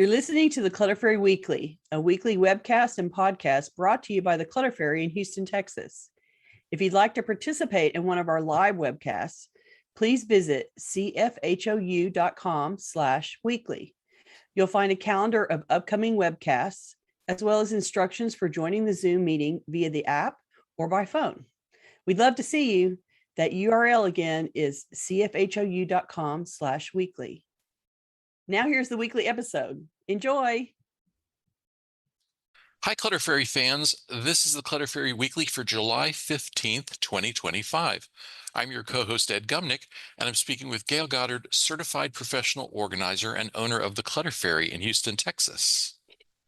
You're listening to the Clutter Fairy Weekly, a weekly webcast and podcast brought to you by the Clutter Fairy in Houston, Texas. If you'd like to participate in one of our live webcasts, please visit cfhou.com/weekly. You'll find a calendar of upcoming webcasts, as well as instructions for joining the Zoom meeting via the app or by phone. We'd love to see you. That URL again is cfhou.com/weekly. Now here's the weekly episode. Enjoy. Hi, Clutter Fairy fans. This is the Clutter Fairy Weekly for July 15th, 2025. I'm your co-host, Ed Gumnick, and I'm speaking with Gayle Goddard, certified professional organizer and owner of the Clutter Fairy in Houston, Texas.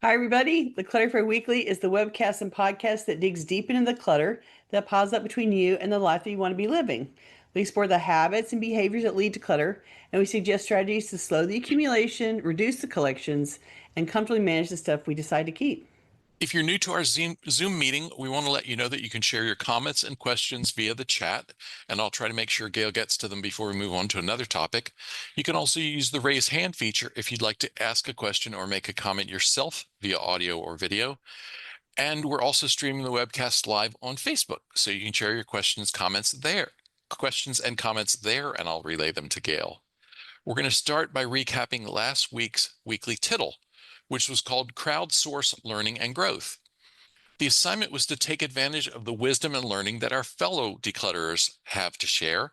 Hi, everybody. The Clutter Fairy Weekly is the webcast and podcast that digs deep into the clutter that piles up between you and the life that you want to be living. We explore the habits and behaviors that lead to clutter, and we suggest strategies to slow the accumulation, reduce the collections, and comfortably manage the stuff we decide to keep. If you're new to our Zoom meeting, we want to let you know that you can share your comments and questions via the chat, and I'll try to make sure Gayle gets to them before we move on to another topic. You can also use the raise hand feature if you'd like to ask a question or make a comment yourself via audio or video. And we're also streaming the webcast live on Facebook, so you can share your questions and comments there, and I'll relay them to Gayle. We're going to start by recapping last week's weekly tittle, which was called Crowdsource Learning and Growth. The assignment was to take advantage of the wisdom and learning that our fellow declutterers have to share.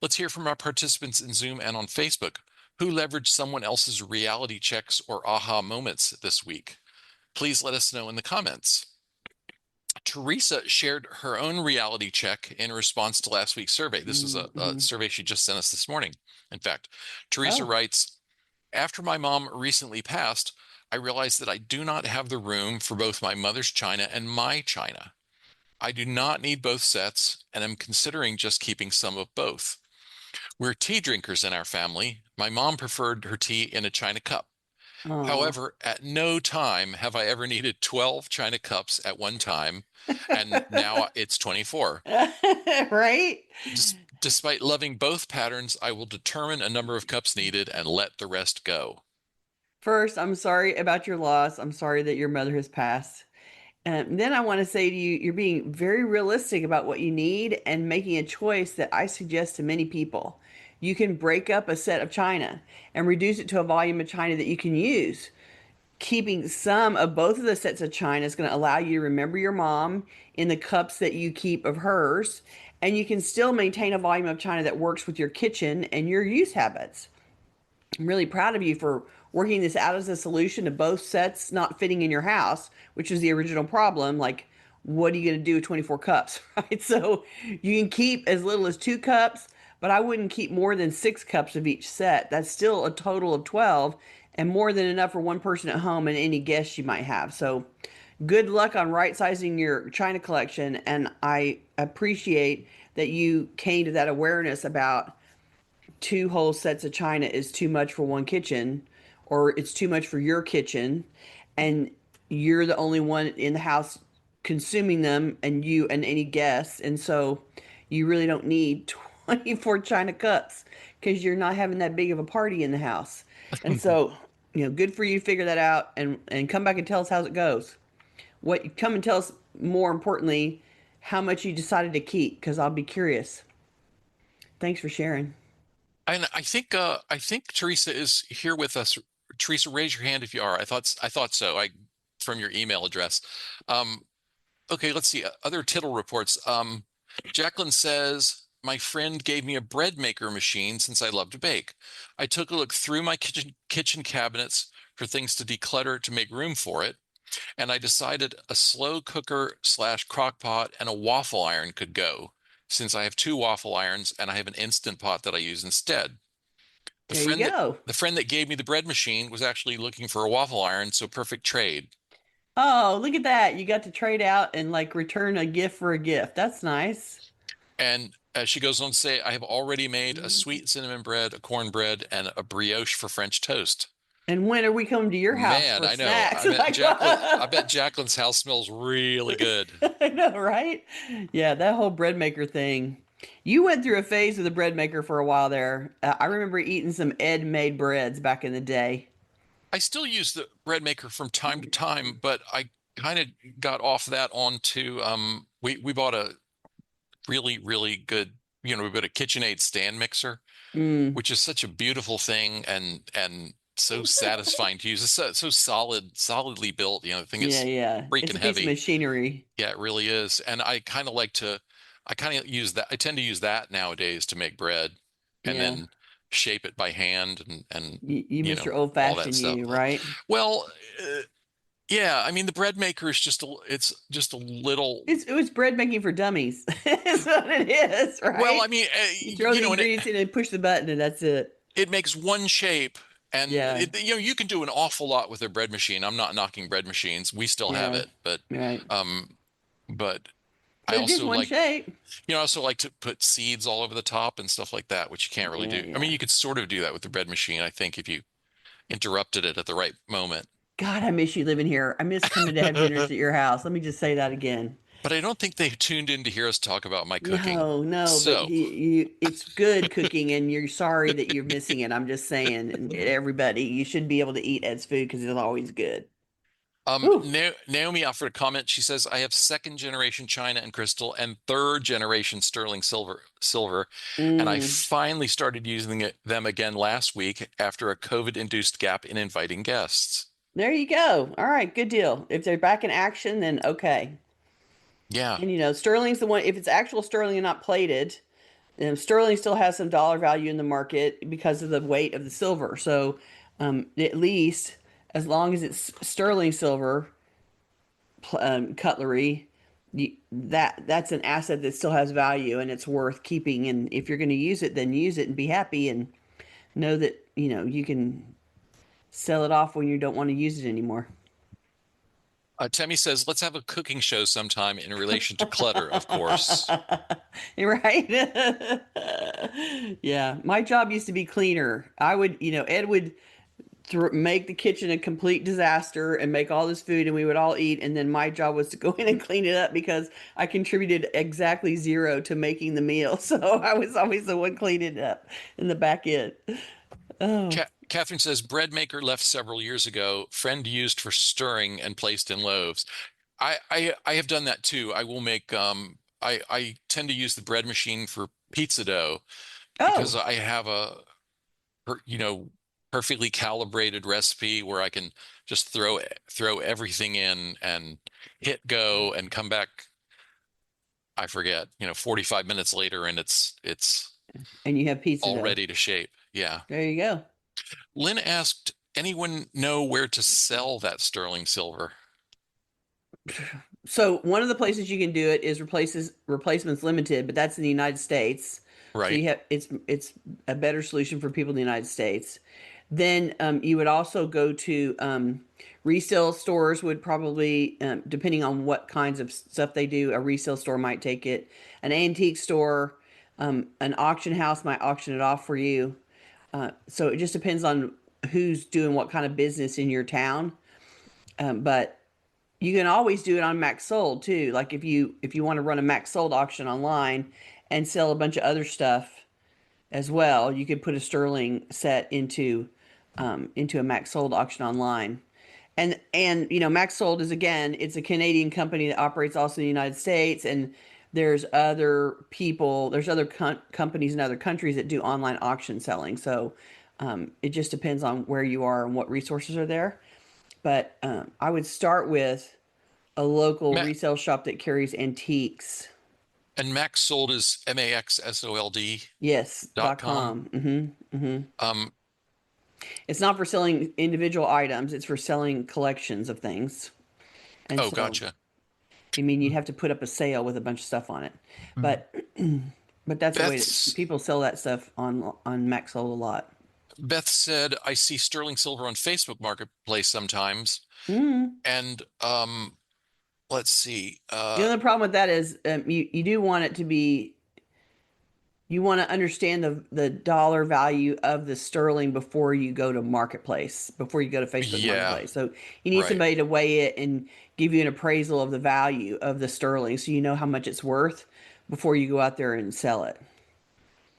Let's hear from our participants in Zoom and on Facebook who leveraged someone else's reality checks or aha moments this week. Please let us know in the comments. Teresa shared her own reality check in response to last week's survey. This is a survey she just sent us this morning. In fact, Teresa writes, after my mom recently passed, I realized that I do not have the room for both my mother's china and my china. I do not need both sets, and I'm considering just keeping some of both. We're tea drinkers in our family. My mom preferred her tea in a china cup. Aww. However, at no time have I ever needed 12 china cups at one time, and now it's 24. Right? Despite loving both patterns, I will determine a number of cups needed and let the rest go. First, I'm sorry about your loss. I'm sorry that your mother has passed. And then I want to say to you, you're being very realistic about what you need and making a choice that I suggest to many people. You can break up a set of china and reduce it to a volume of china that you can use. Keeping some of both of the sets of china is going to allow you to remember your mom in the cups that you keep of hers, and you can still maintain a volume of china that works with your kitchen and your use habits. I'm really proud of you for working this out as a solution to both sets not fitting in your house, which was the original problem. Like, what are you going to do with 24 cups, right? So you can keep as little as 2 cups, but I wouldn't keep more than 6 cups of each set. That's still a total of 12 and more than enough for one person at home and any guests you might have. So good luck on right sizing your china collection. And I appreciate that you came to that awareness about 2 whole sets of china is too much for one kitchen, or it's too much for your kitchen, and you're the only one in the house consuming them, and you and any guests, and so you really don't need 24 china cups because you're not having that big of a party in the house. And so, good for you to figure that out and come back and tell us how it goes. Come and tell us, more importantly, how much you decided to keep, because I'll be curious. Thanks for sharing. And I think Teresa is here with us. Teresa, raise your hand if you are. I thought so. From your email address. Okay, let's see other tittle reports. Jacqueline says, my friend gave me a bread maker machine since I love to bake. I took a look through my kitchen cabinets for things to declutter to make room for it, and I decided a slow cooker / crock pot and a waffle iron could go, since I have 2 waffle irons and I have an Instant Pot that I use instead. There you go. The friend that gave me the bread machine was actually looking for a waffle iron, so perfect trade. Oh, look at that. You got to trade out and return a gift for a gift. That's nice. And she goes on to say, I have already made a sweet cinnamon bread, a cornbread, and a brioche for French toast. And when are we coming to your house for I know. snacks? I bet Jacqueline's house smells really good. I know, right? Yeah, that whole bread maker thing. You went through a phase of the bread maker for a while there. I remember eating some Ed made breads back in the day. I still use the bread maker from time to time, but I kind of got off that onto we bought a really, really good, we bought a KitchenAid stand mixer, Mm. which is such a beautiful thing and so satisfying to use. It's so solidly built. The thing Yeah, is yeah. It's freaking a piece of heavy. machinery. Yeah, it really is. And I kind of use that. I tend to use that nowadays to make bread and Yeah. then shape it by hand and You miss your all that old-fashioned stuff. you, right? Well, yeah, I mean the bread maker is it's just a little. It was bread making for dummies. That's what it is, Well, I right? mean, You throw the and ingredients in and push the button, and that's it. it makes one shape, and Yeah, you can do an awful lot with a bread machine. I'm not knocking bread machines. We still have yeah, it, but right. um, but I But it is also one like shape. I also like to put seeds all over the top and stuff like that, which you can't really Yeah, do. I mean, yeah. you could sort of do that with the bread machine, I think, if you interrupted it at the right moment. God, I miss you living here. I miss coming to have dinners at your house. Let me just say that again. But I don't think they tuned in to hear us talk about my cooking. No, no, but So, it's good cooking, and you're sorry that you're missing it. I'm just saying, and everybody, you should be able to eat Ed's food because it's always good. Whew. Naomi offered a comment. She says, "I have second generation China and crystal and third generation sterling silver, and I Mm, finally started using them again last week after a COVID-induced gap in inviting guests." there you go. All right, good deal. If they're back in action, then okay. Yeah. And sterling's the one. If it's actual sterling and not plated, sterling still has some dollar value in the market because of the weight of the silver. So, at least as long as it's sterling silver cutlery, that's an asset that still has value and it's worth keeping. And if you're going to use it, then use it and be happy and know that you can sell it off when you don't want to use it anymore. Temmie says, let's have a cooking show sometime in relation to clutter, of course. Right? Yeah, my job used to be cleaner. I would, Ed would make the kitchen a complete disaster and make all this food and we would all eat, and then my job was to go in and clean it up because I contributed exactly zero to making the meal. So I was always the one cleaning it up in the back end. Oh. Catherine says, bread maker left several years ago. Friend used for stirring and placed in loaves. I have done that too. I will make I tend to use the bread machine for pizza dough because Oh, I have you know, perfectly calibrated recipe where I can just throw everything in and hit go and come back, I forget, 45 minutes later and it's and you have pizza all dough. ready to shape. Yeah. There you go. Lynn asked, anyone know where to sell that sterling silver? So one of the places you can do it is replacements limited, but that's in the United States. So Right. you have it's a better solution for people in the United States. Then you would also go to resale stores would probably depending on what kinds of stuff they do, a resale store might take it. An antique store, an auction house might auction it off for you. So it just depends on who's doing what kind of business in your town. But you can always do it on Max Sold too. Like if you want to run a Max Sold auction online and sell a bunch of other stuff as well, you could put a sterling set into a Max Sold auction online. And Max Sold is, again, it's a Canadian company that operates also in the United States, and there's other companies in other countries that do online auction selling. So it just depends on where you are and what resources are there. But I would start with a local Ma resale shop that carries antiques. and Max sold is MAXSOLD Yes, dot com. .com. Mm-hmm. Um, It's not for selling individual items, it's for selling collections of things. And oh, so, gotcha. I mean, you'd have to put up a sale with a bunch of stuff on it. But but that's a way that Beth's people sell that stuff on Maxell a lot. Beth said, I see sterling silver on Facebook Marketplace sometimes. Mm. And let's see. The only problem with that is you do want it to be you want to understand the dollar value of the sterling before you go to marketplace, before you go to Facebook Yeah, Marketplace. So you need right. somebody to weigh it and give you an appraisal of the value of the sterling so you know how much it's worth before you go out there and sell it.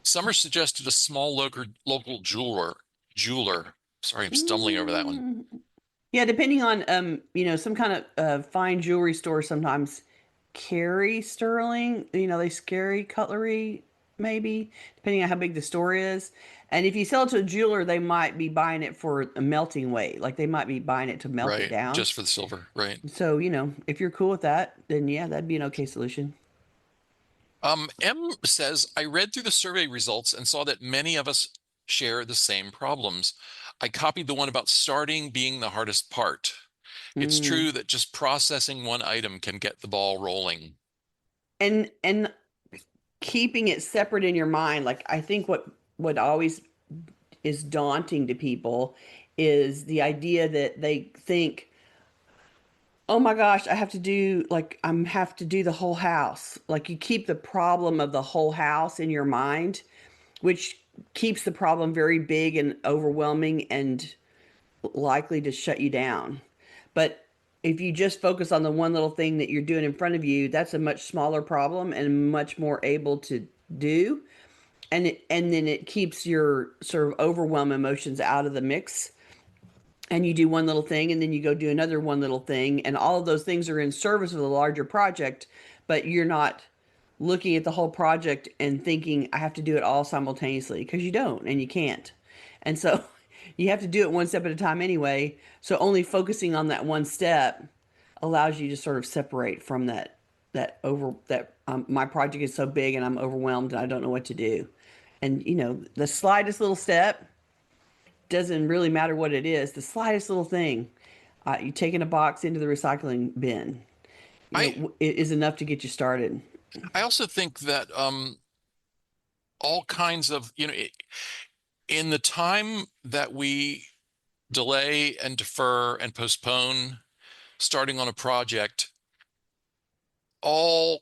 Summer suggested a small local jeweler. Sorry, I'm stumbling over that one. Mm, yeah, depending on some kind of fine jewelry store sometimes carry sterling. They carry cutlery, maybe, depending on how big the store is. And if you sell it to a jeweler, they might be buying it for a melting weight. Like they might be buying it to melt it Right. down. Just for the silver. Right. So, if you're cool with that, then yeah, that'd be an okay solution. M says, I read through the survey results and saw that many of us share the same problems. I copied the one about starting being the hardest part. It's Mm. true that just processing one item can get the ball rolling. And keeping it separate in your mind, like I think what always is daunting to people is the idea that they think, oh my gosh, I have to do like I'm have to do the whole house. Like you keep the problem of the whole house in your mind, which keeps the problem very big and overwhelming and likely to shut you down. But if you just focus on the one little thing that you're doing in front of you, that's a much smaller problem and much more able to do. And then it keeps your sort of overwhelm emotions out of the mix, and you do one little thing and then you go do another one little thing, and all of those things are in service of the larger project, but you're not looking at the whole project and thinking I have to do it all simultaneously, because you don't and you can't. And so you have to do it one step at a time anyway. So only focusing on that one step allows you to sort of separate from that my project is so big and I'm overwhelmed and I don't know what to do. And the slightest little step, doesn't really matter what it is, the slightest little thing, you taking a box into the recycling bin, I it is enough to get you started. I also think that all kinds of, in the time that we delay and defer and postpone starting on a project, all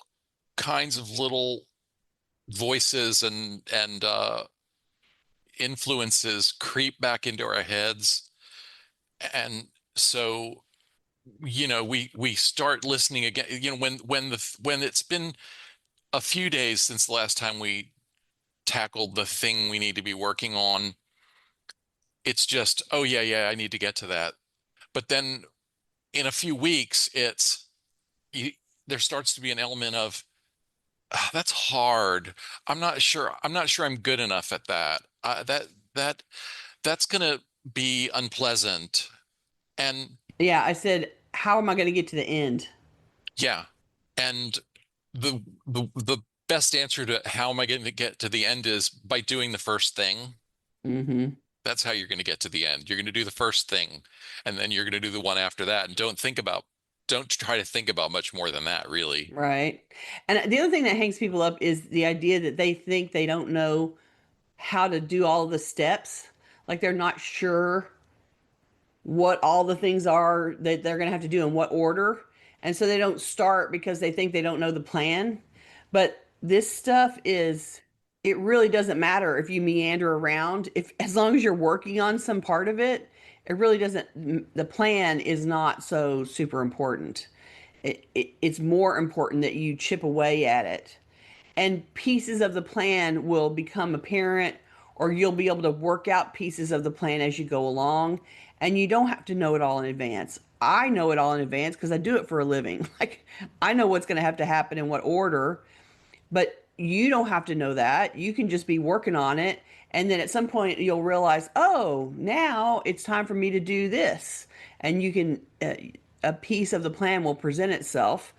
kinds of little voices and influences creep back into our heads. And so, we start listening again, when it's been a few days since the last time we tackled the thing we need to be working on. It's just, oh yeah, yeah, I need to get to that. But then in a few weeks, you, there starts to be an element of, "Ah, that's hard. I'm not sure I'm good enough at that. That that's gonna be unpleasant." And Yeah, I said, how am I going to get to the end? yeah, and the best answer to how am I going to get to the end is by doing the first thing. Mm-hmm. That's how you're going to get to the end. You're going to do the first thing, and then you're going to do the one after that. And don't try to think about much more than that, really. Right. And the other thing that hangs people up is the idea that they think they don't know how to do all the steps. Like they're not sure what all the things are that they're going to have to do in what order. And so they don't start because they think they don't know the plan. But this stuff is, it really doesn't matter if you meander around. If, as long as you're working on some part of it, it really doesn't, the plan is not so super important. It's more important that you chip away at it, and pieces of the plan will become apparent, or you'll be able to work out pieces of the plan as you go along, and you don't have to know it all in advance. I know it all in advance because I do it for a living. Like I know what's going to have to happen in what order, but you don't have to know that. You can just be working on it, and then at some point you'll realize, oh, now it's time for me to do this, and you can a piece of the plan will present itself,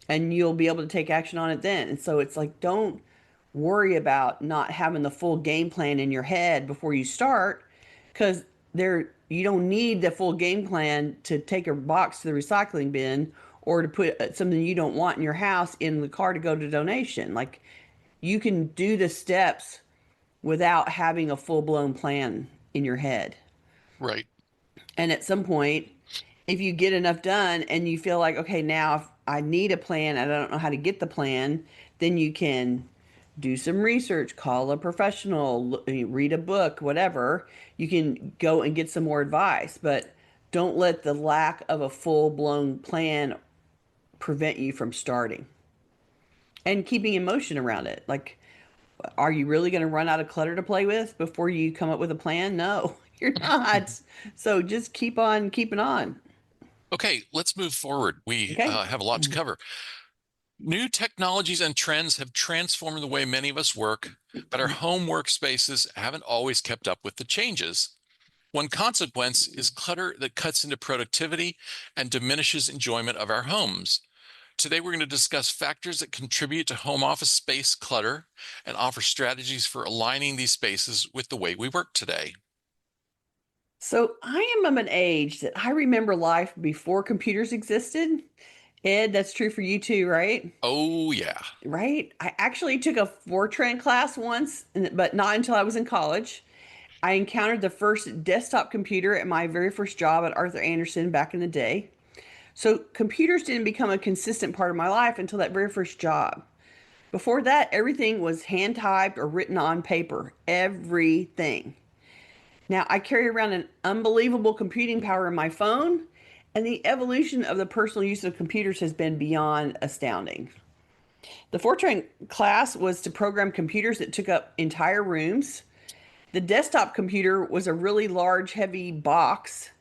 and you'll be able to take action on it then. And so it's like, don't worry about not having the full game plan in your head before you start, because you don't need the full game plan to take a box to the recycling bin, or to put something you don't want in your house in the car to go to donation. Like you can do the steps without having a full-blown plan in your head. Right. And at some point, if you get enough done and you feel like, okay, now if I need a plan and I don't know how to get the plan, then you can do some research, call a professional, read a book, whatever. You can go and get some more advice, but don't let the lack of a full-blown plan prevent you from starting and keeping emotion around it. Like, are you really going to run out of clutter to play with before you come up with a plan? No. You're not. So just keep on keeping on. Okay, let's move forward. We Okay. have a lot to cover. New technologies and trends have transformed the way many of us work, but our home workspaces haven't always kept up with the changes. One consequence is clutter that cuts into productivity and diminishes enjoyment of our homes. Today, we're going to discuss factors that contribute to home office space clutter and offer strategies for aligning these spaces with the way we work today. So I am of an age that I remember life before computers existed. Ed, that's true for you too, right? Oh, yeah. Right? I actually took a Fortran class once, but not until I was in college. I encountered the first desktop computer at my very first job at Arthur Anderson back in the day. So computers didn't become a consistent part of my life until that very first job. Before that, everything was hand typed or written on paper. Everything. Now, I carry around an unbelievable computing power in my phone, and the evolution of the personal use of computers has been beyond astounding. The Fortran class was to program computers that took up entire rooms. The desktop computer was a really large, heavy box,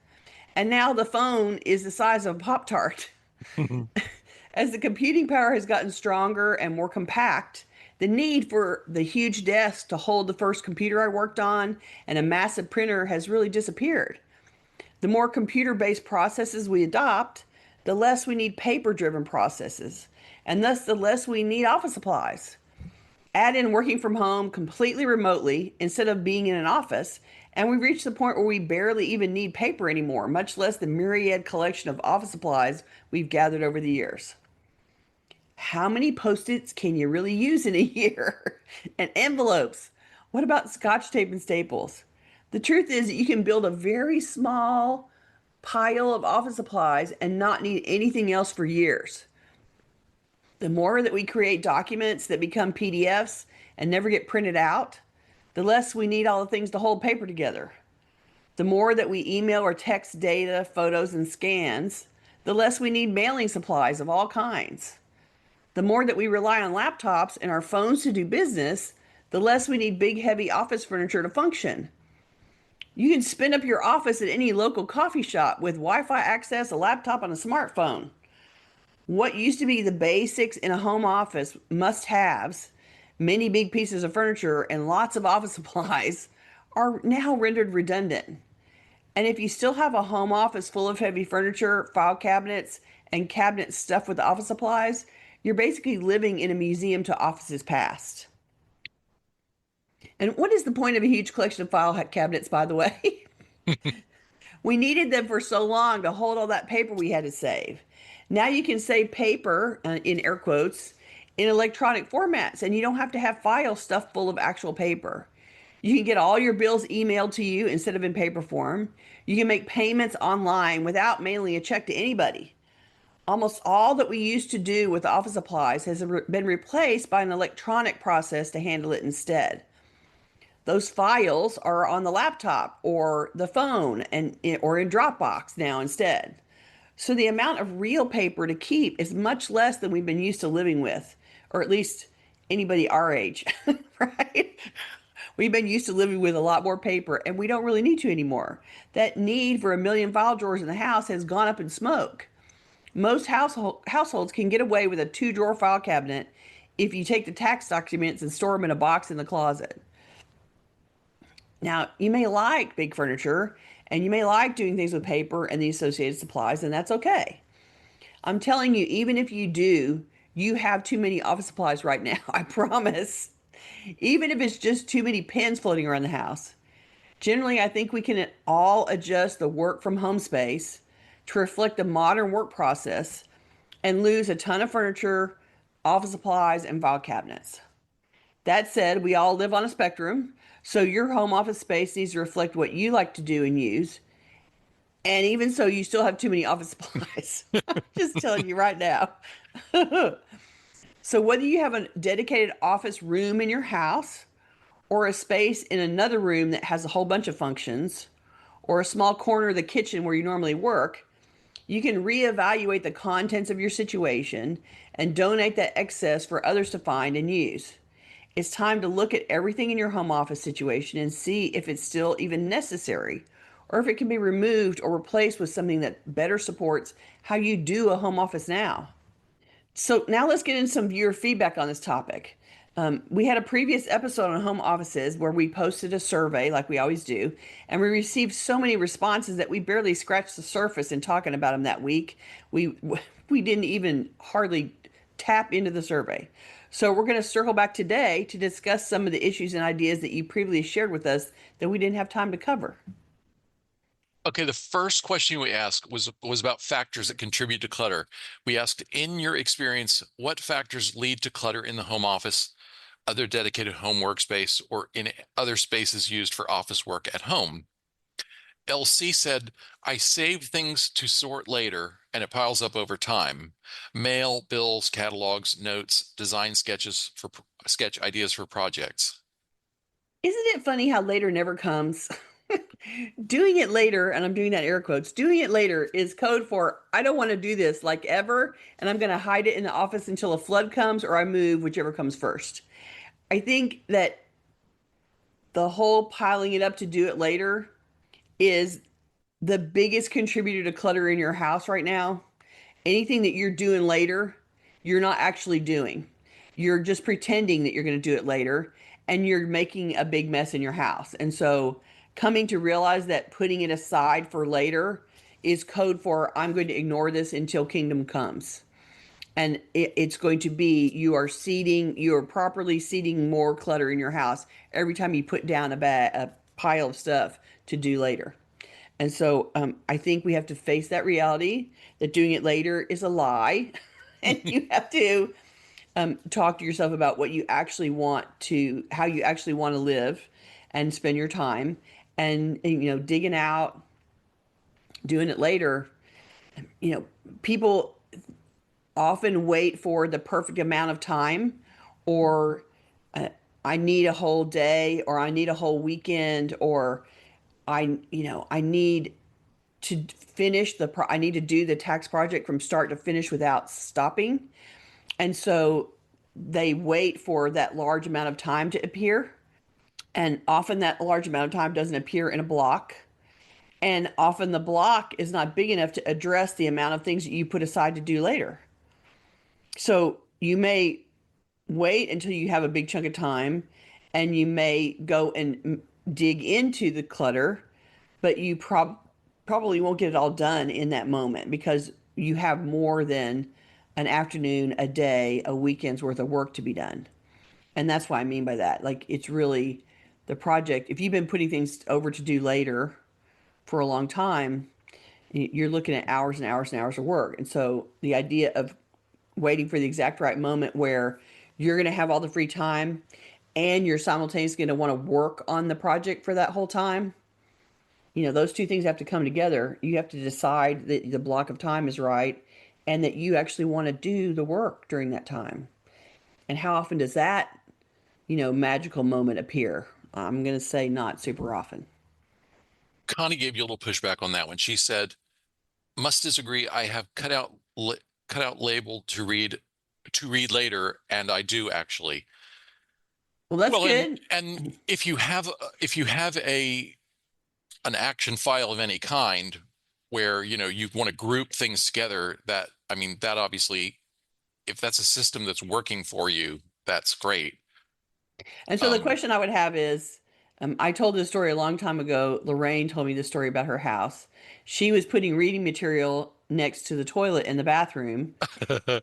and now the phone is the size of a Pop Tart. As the computing power has gotten stronger and more compact, the need for the huge desk to hold the first computer I worked on and a massive printer has really disappeared. The more computer based processes we adopt, the less we need paper driven processes, and thus the less we need office supplies. Add in working from home completely remotely instead of being in an office, and we've reached the point where we barely even need paper anymore, much less the myriad collection of office supplies we've gathered over the years. How many post-its can you really use in a year? And envelopes. What about scotch tape and staples? The truth is that you can build a very small pile of office supplies and not need anything else for years. The more that we create documents that become PDFs and never get printed out, the less we need all the things to hold paper together. The more that we email or text data, photos, and scans, the less we need mailing supplies of all kinds. The more that we rely on laptops and our phones to do business, the less we need big, heavy office furniture to function. You can spin up your office at any local coffee shop with Wi Fi access, a laptop, and a smartphone. What used to be the basics in a home office must haves, many big pieces of furniture, and lots of office supplies, are now rendered redundant. And if you still have a home office full of heavy furniture, file cabinets, and cabinets stuffed with office supplies, you're basically living in a museum to offices past. And what is the point of a huge collection of file cabinets, by the way? We needed them for so long to hold all that paper we had to save. Now you can save paper, in air quotes, in electronic formats, and you don't have to have files stuffed full of actual paper. You can get all your bills emailed to you instead of in paper form. You can make payments online without mailing a check to anybody. Almost all that we used to do with office supplies has been replaced by an electronic process to handle it instead. Those files are on the laptop or the phone and or in Dropbox now instead. So the amount of real paper to keep is much less than we've been used to living with, or at least anybody our age, right? We've been used to living with a lot more paper and we don't really need to anymore. That need for a million file drawers in the house has gone up in smoke. Most households can get away with a two-drawer file cabinet if you take the tax documents and store them in a box in the closet. Now, you may like big furniture and you may like doing things with paper and the associated supplies, and that's okay. I'm telling you, even if you do, you have too many office supplies right now, I promise. Even if it's just too many pens floating around the house. Generally, I think we can all adjust the work from home space to reflect the modern work process and lose a ton of furniture, office supplies, and file cabinets. That said, we all live on a spectrum, so your home office space needs to reflect what you like to do and use. And even so, you still have too many office supplies. I'm just telling you right now. So, whether you have a dedicated office room in your house, or a space in another room that has a whole bunch of functions, or a small corner of the kitchen where you normally work, you can reevaluate the contents of your situation and donate that excess for others to find and use. It's time to look at everything in your home office situation and see if it's still even necessary or if it can be removed or replaced with something that better supports how you do a home office now. So now let's get into some viewer feedback on this topic. We had a previous episode on home offices where we posted a survey, like we always do, and we received so many responses that we barely scratched the surface in talking about them that week. We we didn't even hardly tap into the survey. So we're going to circle back today to discuss some of the issues and ideas that you previously shared with us that we didn't have time to cover. Okay, the first question we asked was about factors that contribute to clutter. We asked, in your experience, what factors lead to clutter in the home office, other dedicated home workspace, or in other spaces used for office work at home? LC said, I save things to sort later and it piles up over time. Mail, bills, catalogs, notes, design sketches for sketch ideas for projects. Isn't it funny how later never comes? Doing it later, and I'm doing that air quotes, doing it later is code for I don't want to do this like ever, and I'm going to hide it in the office until a flood comes or I move, whichever comes first. I think that the whole piling it up to do it later is the biggest contributor to clutter in your house right now. Anything that you're doing later, you're not actually doing. You're just pretending that you're going to do it later, and you're making a big mess in your house. And so, coming to realize that putting it aside for later is code for I'm going to ignore this until kingdom comes. And it's going to be you are properly seeding more clutter in your house every time you put down a pile of stuff to do later. And so I think we have to face that reality that doing it later is a lie. And you have to talk to yourself about what you actually want to, how you actually want to live and spend your time. And digging out, doing it later, you know, people often wait for the perfect amount of time or I need a whole day or I need a whole weekend or I need to I need to do the tax project from start to finish without stopping. And so they wait for that large amount of time to appear. And often that large amount of time doesn't appear in a block. And often the block is not big enough to address the amount of things that you put aside to do later. So you may wait until you have a big chunk of time and you may go and dig into the clutter, but you probably won't get it all done in that moment because you have more than an afternoon, a day, a weekend's worth of work to be done. And that's what I mean by that. Like it's really the project. If you've been putting things over to do later for a long time, you're looking at hours and hours and hours of work. And so the idea of waiting for the exact right moment where you're going to have all the free time and you're simultaneously going to want to work on the project for that whole time. Those two things have to come together. You have to decide that the block of time is right and that you actually want to do the work during that time. And how often does that, magical moment appear? I'm going to say not super often. Connie gave you a little pushback on that one. She said, must disagree. I have cut out label to read later, and I do actually. Well, that's Well, and good. if you have a an action file of any kind where you want to group things together, that I mean that obviously, if that's a system that's working for you, that's great. And so the Um, question I would have is I told this story a long time ago. Lorraine told me this story about her house. She was putting reading material next to the toilet in the bathroom.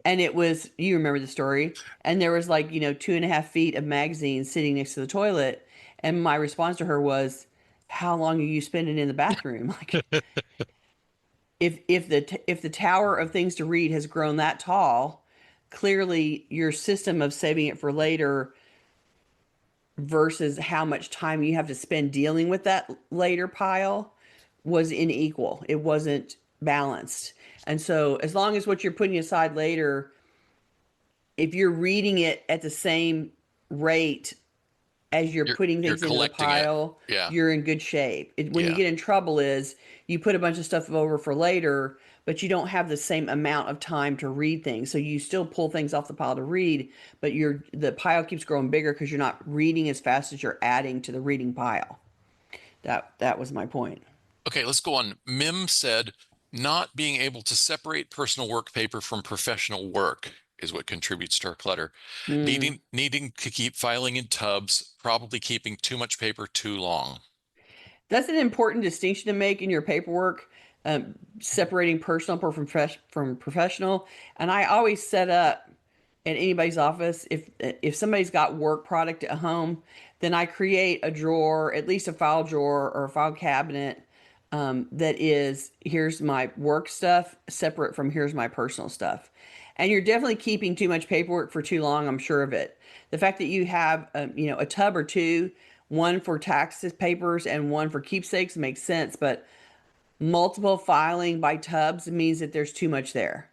And it was, you remember the story, and there was like, 2.5 feet of magazines sitting next to the toilet. And my response to her was, how long are you spending in the bathroom? Like, if the tower of things to read has grown that tall, clearly your system of saving it for later versus how much time you have to spend dealing with that later pile was unequal. It wasn't balanced. And so, as long as what you're putting aside later, if you're reading it at the same rate as you're putting you're things into the collecting it. pile, Yeah, you're in good shape. When you yeah. get in trouble is you put a bunch of stuff over for later, but you don't have the same amount of time to read things. So you still pull things off the pile to read, but the pile keeps growing bigger because you're not reading as fast as you're adding to the reading pile. That was my point. Okay, let's go on. Mim said, not being able to separate personal work paper from professional work is what contributes to our clutter. Mm. Needing to keep filing in tubs, probably keeping too much paper too long. That's an important distinction to make in your paperwork, separating personal from professional. And I always set up at anybody's office, if somebody's got work product at home, then I create a drawer, at least a file drawer or a file cabinet, that is, here's my work stuff separate from here's my personal stuff. And you're definitely keeping too much paperwork for too long, I'm sure of it. The fact that you have, a tub or two, one for taxes papers and one for keepsakes makes sense, but multiple filing by tubs means that there's too much there.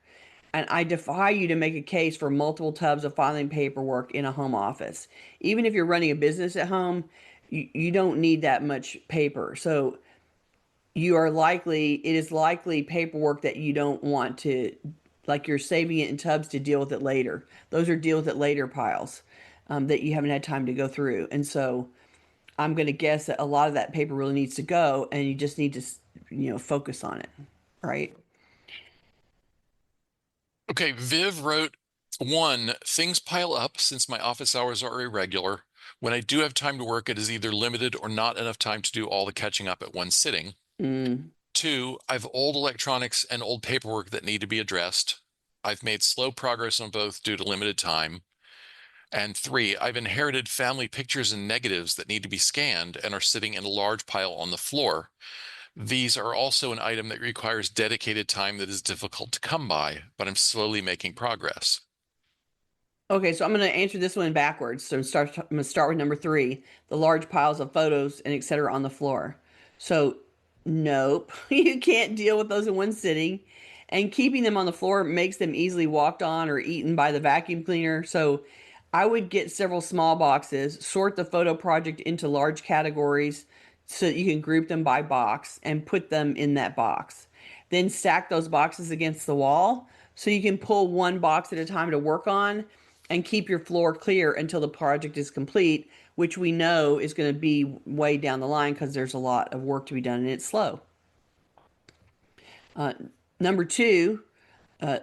And I defy you to make a case for multiple tubs of filing paperwork in a home office. Even if you're running a business at home, you don't need that much paper. So it is likely paperwork that you don't want to, like you're saving it in tubs to deal with it later. Those are deal with it later piles, that you haven't had time to go through. And so I'm going to guess that a lot of that paper really needs to go and you just need to, focus on it. Right. Okay, Viv wrote, one, things pile up since my office hours are irregular. When I do have time to work, it is either limited or not enough time to do all the catching up at one sitting. Mm. Two, I've old electronics and old paperwork that need to be addressed. I've made slow progress on both due to limited time. And three, I've inherited family pictures and negatives that need to be scanned and are sitting in a large pile on the floor. These are also an item that requires dedicated time that is difficult to come by, but I'm slowly making progress. Okay, so I'm going to answer this one backwards. I'm going to start with number three, the large piles of photos and etc. on the floor. So, nope, you can't deal with those in one sitting. And keeping them on the floor makes them easily walked on or eaten by the vacuum cleaner. So, I would get several small boxes, sort the photo project into large categories so that you can group them by box and put them in that box. Then stack those boxes against the wall so you can pull one box at a time to work on and keep your floor clear until the project is complete, which we know is going to be way down the line because there's a lot of work to be done and it's slow. Uh, Number two,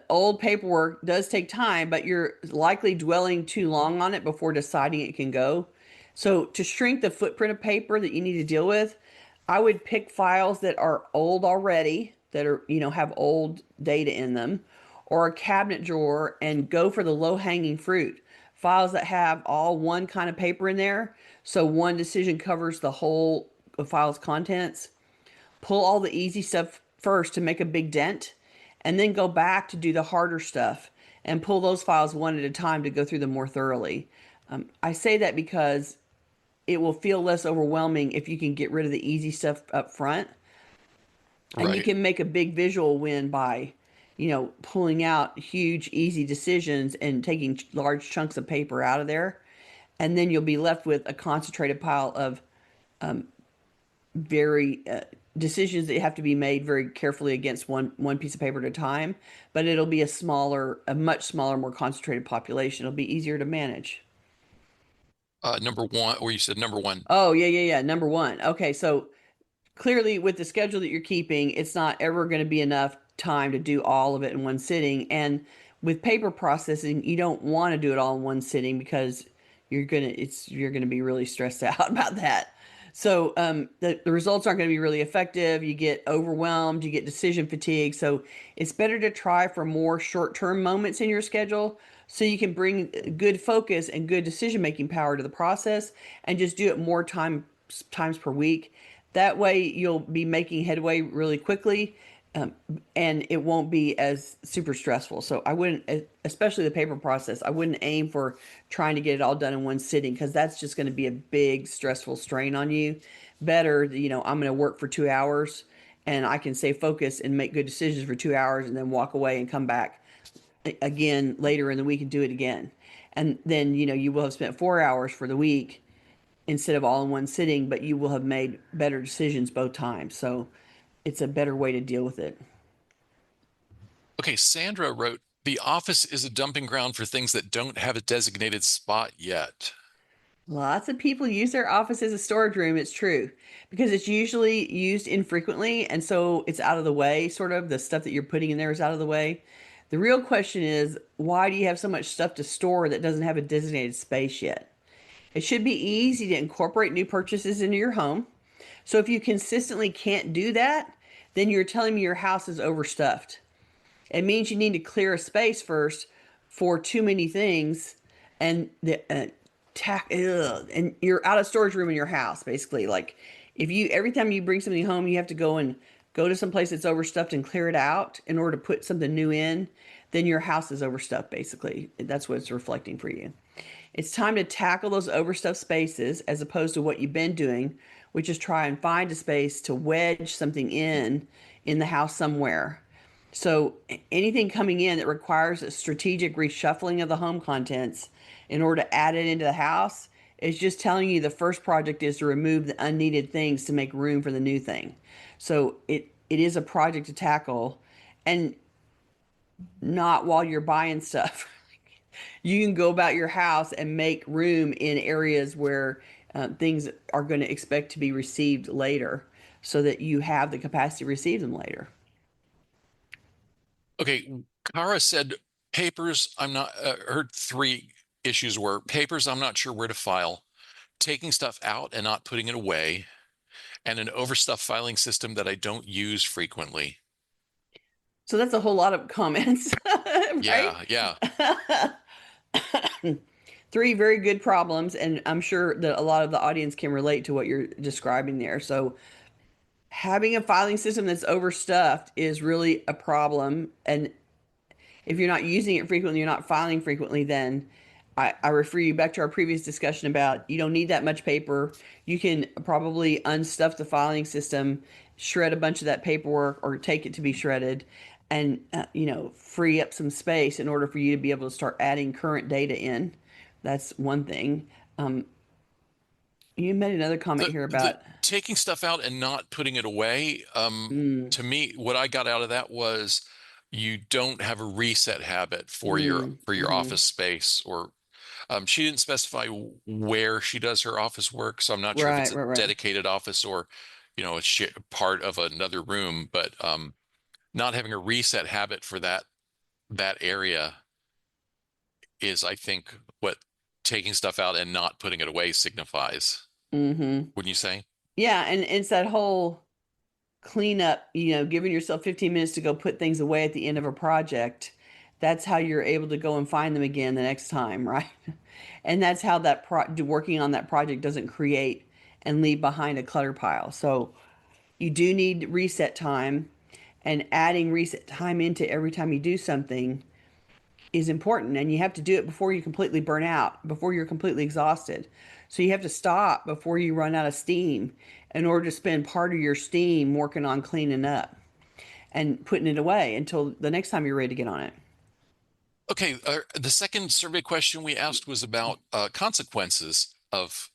old paperwork does take time, but you're likely dwelling too long on it before deciding it can go. So, to shrink the footprint of paper that you need to deal with, I would pick files that are old already, that are, have old data in them, or a cabinet drawer and go for the low hanging fruit. Files that have all one kind of paper in there. So, one decision covers the whole file's contents. Pull all the easy stuff first to make a big dent, and then go back to do the harder stuff and pull those files one at a time to go through them more thoroughly. I say that because it will feel less overwhelming if you can get rid of the easy stuff up front, and you Right. can make a big visual win by, pulling out huge, easy decisions and taking large chunks of paper out of there. And then you'll be left with a concentrated pile of very decisions that have to be made very carefully against one piece of paper at a time, but it'll be a much smaller, more concentrated population. It'll be easier to manage. Number one, or you said number one. Oh, yeah, yeah, yeah. Number one. Okay, so clearly with the schedule that you're keeping, it's not ever going to be enough time to do all of it in one sitting. And with paper processing, you don't want to do it all in one sitting because you're gonna be really stressed out about that. So the results aren't going to be really effective. You get overwhelmed, you get decision fatigue. So it's better to try for more short-term moments in your schedule so you can bring good focus and good decision-making power to the process and just do it more times per week. That way you'll be making headway really quickly, um, and it won't be as super stressful. So I wouldn't, especially the paper process, I wouldn't aim for trying to get it all done in one sitting because that's just going to be a big stressful strain on you. Better, I'm going to work for 2 hours and I can stay focused and make good decisions for 2 hours and then walk away and come back again later in the week and do it again. And then, you will have spent 4 hours for the week instead of all in one sitting, but you will have made better decisions both times. So it's a better way to deal with it. Okay, Sandra wrote, the office is a dumping ground for things that don't have a designated spot yet. Lots of people use their office as a storage room. It's true because it's usually used infrequently. And so it's out of the way, sort of. The stuff that you're putting in there is out of the way. The real question is, why do you have so much stuff to store that doesn't have a designated space yet? It should be easy to incorporate new purchases into your home. So if you consistently can't do that, then you're telling me your house is overstuffed. It means you need to clear a space first for too many things, and and you're out of storage room in your house. Basically, like if you every time you bring something home, you have to go to some place that's overstuffed and clear it out in order to put something new in. Then your house is overstuffed. Basically, that's what it's reflecting for you. It's time to tackle those overstuffed spaces as opposed to what you've been doing, which is try and find a space to wedge something in the house somewhere. So anything coming in that requires a strategic reshuffling of the home contents in order to add it into the house is just telling you the first project is to remove the unneeded things to make room for the new thing. So it is a project to tackle and not while you're buying stuff. You can go about your house and make room in areas where things are going to expect to be received later so that you have the capacity to receive them later. Okay, Kara said papers, I'm not, her three issues were papers, I'm not sure where to file, taking stuff out and not putting it away, and an overstuffed filing system that I don't use frequently. So that's a whole lot of comments, right? Yeah, yeah. Three very good problems, and I'm sure that a lot of the audience can relate to what you're describing there. So, having a filing system that's overstuffed is really a problem. And if you're not using it frequently, you're not filing frequently, then I refer you back to our previous discussion about you don't need that much paper. You can probably unstuff the filing system, shred a bunch of that paperwork, or take it to be shredded, and free up some space in order for you to be able to start adding current data in. That's one thing. Um, you made another comment here The about taking stuff out and not putting it away, mm, to me, what I got out of that was you don't have a reset habit for your mm-hmm. office space. Or she didn't specify where she does her office work, so I'm not sure if it's Right, a right, right. dedicated office or, a part of another room. But not having a reset habit for that area is, I think, what taking stuff out and not putting it away signifies. Mm-hmm. Wouldn't you say? Yeah, and it's that whole clean up, giving yourself 15 minutes to go put things away at the end of a project. That's how you're able to go and find them again the next time, right? And that's how working on that project doesn't create and leave behind a clutter pile. So you do need reset time, and adding reset time into every time you do something is important, and you have to do it before you completely burn out, before you're completely exhausted. So you have to stop before you run out of steam in order to spend part of your steam working on cleaning up and putting it away until the next time you're ready to get on it. Okay, the second survey question we asked was about consequences of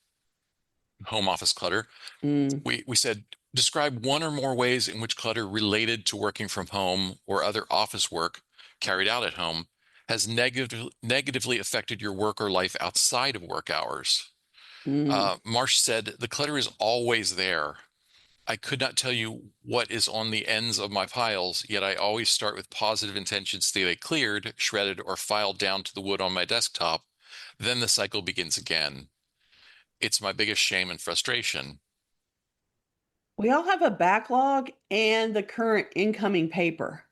home office clutter. Mm, We said describe one or more ways in which clutter related to working from home or other office work carried out at home has negatively affected your work or life outside of work hours. mm. Marsh said the clutter is always there. I could not tell you what is on the ends of my piles, yet I always start with positive intentions to get it cleared, shredded, or filed down to the wood on my desktop. Then the cycle begins again. It's my biggest shame and frustration. We all have a backlog and the current incoming paper,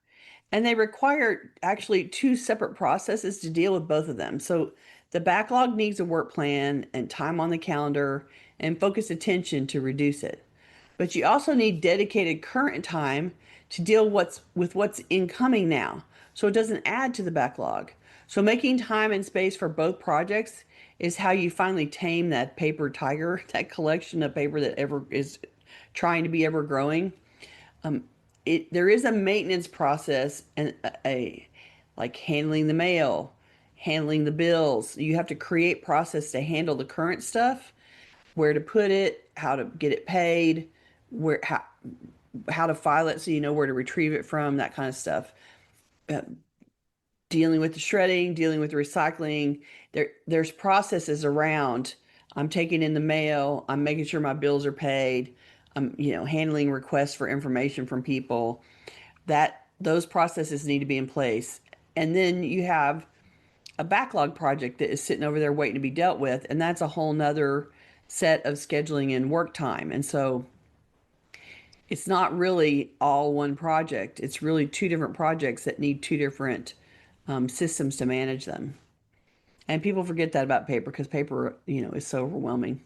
and they require actually two separate processes to deal with both of them. So the backlog needs a work plan and time on the calendar and focused attention to reduce it. But you also need dedicated current time to deal with what's incoming now, so it doesn't add to the backlog. So making time and space for both projects is how you finally tame that paper tiger, that collection of paper that ever is trying to be ever growing. There is a maintenance process and a like handling the mail, handling the bills. You have to create process to handle the current stuff, where to put it, how to get it paid, where how to file it so you know where to retrieve it from, that kind of stuff. Uh, Dealing with the shredding, dealing with the recycling. There's processes around I'm taking in the mail. I'm making sure my bills are paid. I'm, handling requests for information from people. That those processes need to be in place. And then you have a backlog project that is sitting over there waiting to be dealt with, and that's a whole nother set of scheduling and work time. And so it's not really all one project. It's really two different projects that need two different systems to manage them. And people forget that about paper because paper, is so overwhelming.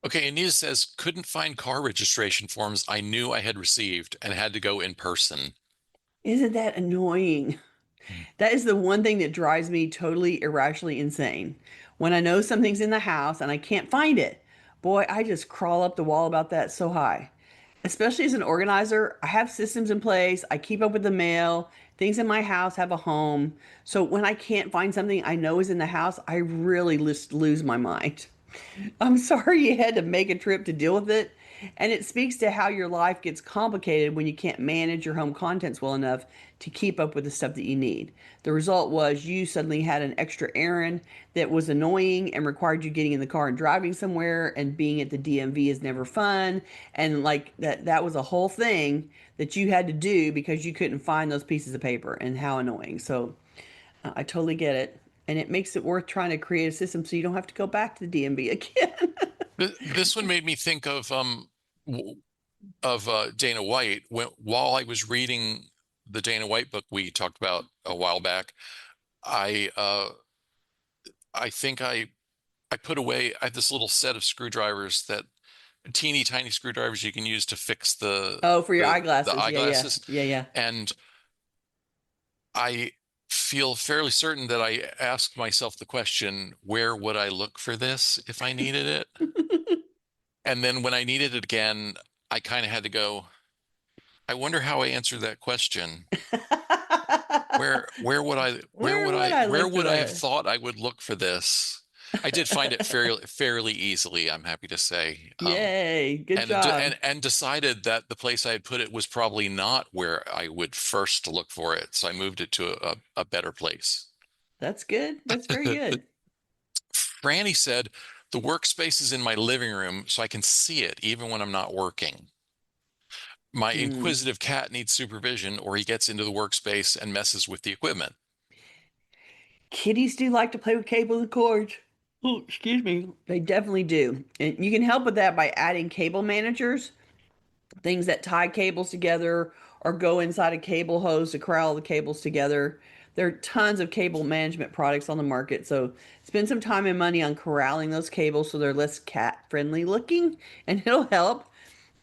Okay, Anita says, couldn't find car registration forms I knew I had received and had to go in person. Isn't that annoying? That is the one thing that drives me totally irrationally insane. When I know something's in the house and I can't find it, boy, I just crawl up the wall about that so high. Especially as an organizer, I have systems in place. I keep up with the mail. Things in my house have a home. So when I can't find something I know is in the house, I really lose my mind. I'm sorry you had to make a trip to deal with it. And it speaks to how your life gets complicated when you can't manage your home contents well enough to keep up with the stuff that you need. The result was you suddenly had an extra errand that was annoying and required you getting in the car and driving somewhere, and being at the DMV is never fun. And like that was a whole thing that you had to do because you couldn't find those pieces of paper, and how annoying. So I totally get it. And it makes it worth trying to create a system so you don't have to go back to the DMV again. This one made me think of Dana White while I was reading the Dana White book we talked about a while back. I I think I put away. I have this little set of screwdrivers, that teeny tiny screwdrivers you can use to fix Oh, for your the eyeglasses. Yeah, yeah, eyeglasses, yeah, yeah. and I feel fairly certain that I asked myself the question, where would I look for this if I needed it? And then when I needed it again, I kind of had to go, I wonder how I answered that question. Where would I Where look for would I have that? thought I would look for this? I did find it fairly easily, I'm happy to say. Yay, good job. And decided that the place I had put it was probably not where I would first look for it. So I moved it to a better place. That's good. That's very good. Franny said, the workspace is in my living room so I can see it even when I'm not working. My Mm. inquisitive cat needs supervision, or he gets into the workspace and messes with the equipment. Kitties do like to play with cables and cords. Oh, excuse me. They definitely do. And you can help with that by adding cable managers, things that tie cables together or go inside a cable hose to corral the cables together. There are tons of cable management products on the market. So spend some time and money on corralling those cables so they're less cat friendly looking, and it'll help.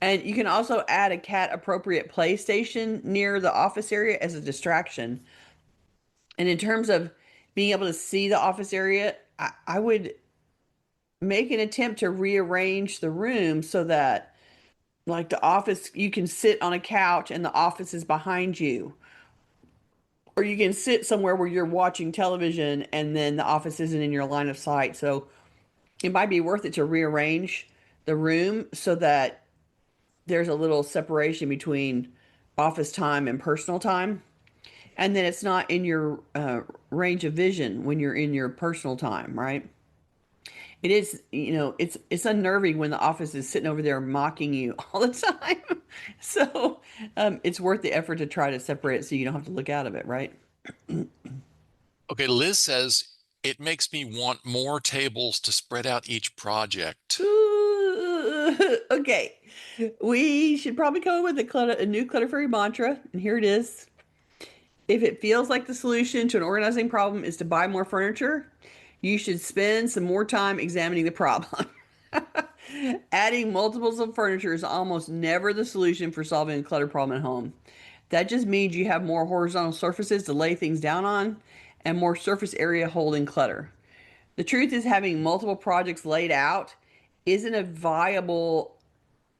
And you can also add a cat appropriate PlayStation near the office area as a distraction. And in terms of being able to see the office area, I would make an attempt to rearrange the room so that, like, the office, you can sit on a couch and the office is behind you. Or you can sit somewhere where you're watching television and then the office isn't in your line of sight. So it might be worth it to rearrange the room so that there's a little separation between office time and personal time. And then it's not in your range of vision when you're in your personal time, right? It is, it's unnerving when the office is sitting over there mocking you all the time. So it's worth the effort to try to separate it so you don't have to look out of it, right? Okay, Liz says, it makes me want more tables to spread out each project. Ooh, okay, we should probably come up with a new Clutter Fairy mantra, and here it is. If it feels like the solution to an organizing problem is to buy more furniture, you should spend some more time examining the problem. Adding multiples of furniture is almost never the solution for solving a clutter problem at home. That just means you have more horizontal surfaces to lay things down on and more surface area holding clutter. The truth is, having multiple projects laid out isn't a viable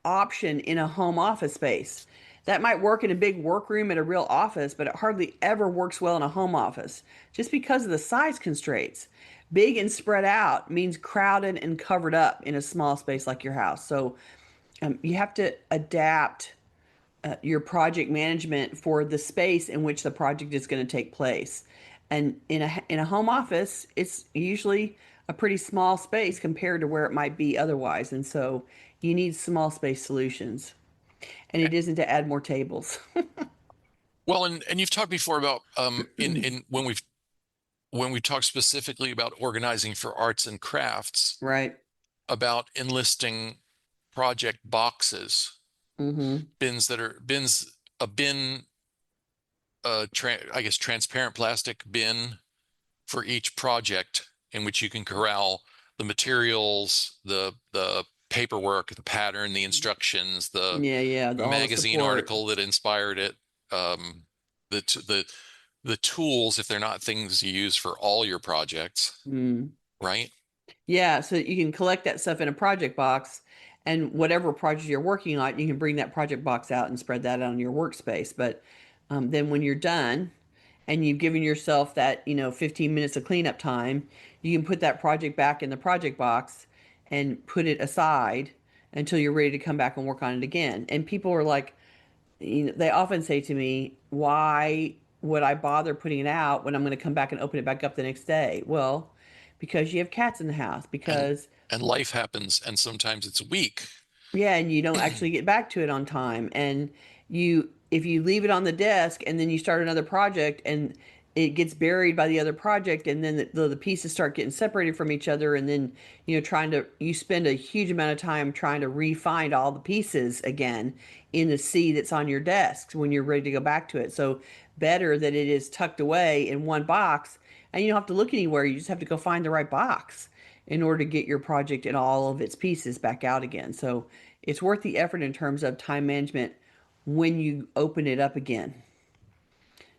option in a home office space. That might work in a big workroom at a real office, but it hardly ever works well in a home office just because of the size constraints. Big and spread out means crowded and covered up in a small space like your house. So you have to adapt your project management for the space in which the project is going to take place. And in a home office, it's usually a pretty small space compared to where it might be otherwise. And so you need small space solutions. And it isn't to add more tables. Well, and you've talked before about in when we talk specifically about organizing for arts and crafts, Right. about enlisting project boxes, Mm-hmm. bins that are bins, a bin, I guess transparent plastic bin for each project in which you can corral the materials, the paperwork, the pattern, the instructions, the Yeah, yeah, all the magazine support. article that inspired it, the the tools if they're not things you use for all your projects, Mm. right? Yeah, so you can collect that stuff in a project box, and whatever project you're working on, you can bring that project box out and spread that on your workspace. But then when you're done and you've given yourself that, 15 minutes of cleanup time, you can put that project back in the project box and put it aside until you're ready to come back and work on it again. And people are like, they often say to me, why would I bother putting it out when I'm going to come back and open it back up the next day? Well, because you have cats in the house, And because and life happens, and sometimes it's a week. yeah, and you don't actually get back to it on time. And if you leave it on the desk and then you start another project and it gets buried by the other project, and then the pieces start getting separated from each other, and then, you spend a huge amount of time trying to re-find all the pieces again in the sea that's on your desk when you're ready to go back to it. So better that it is tucked away in one box and you don't have to look anywhere. You just have to go find the right box in order to get your project and all of its pieces back out again. So it's worth the effort in terms of time management when you open it up again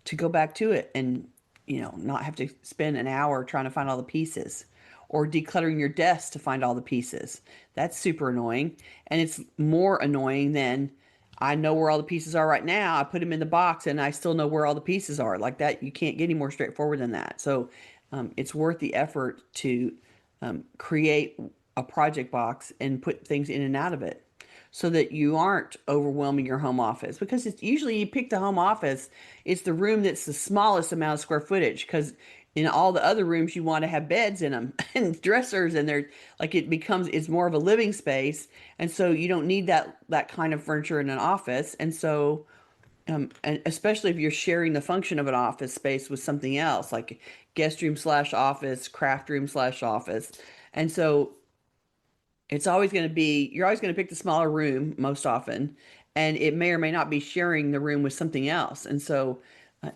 to go back to it and, not have to spend an hour trying to find all the pieces or decluttering your desk to find all the pieces. That's super annoying. And it's more annoying than I know where all the pieces are right now. I put them in the box and I still know where all the pieces are. Like that, you can't get any more straightforward than that. So it's worth the effort to create a project box and put things in and out of it so that you aren't overwhelming your home office, because it's usually you pick the home office, it's the room that's the smallest amount of square footage, because in all the other rooms you want to have beds in them and dressers, and they're like, it's more of a living space, and so you don't need that kind of furniture in an office. And so and especially if you're sharing the function of an office space with something else, like guest room slash office, craft room slash office. And so it's always going to be, you're always going to pick the smaller room most often, and it may or may not be sharing the room with something else. And so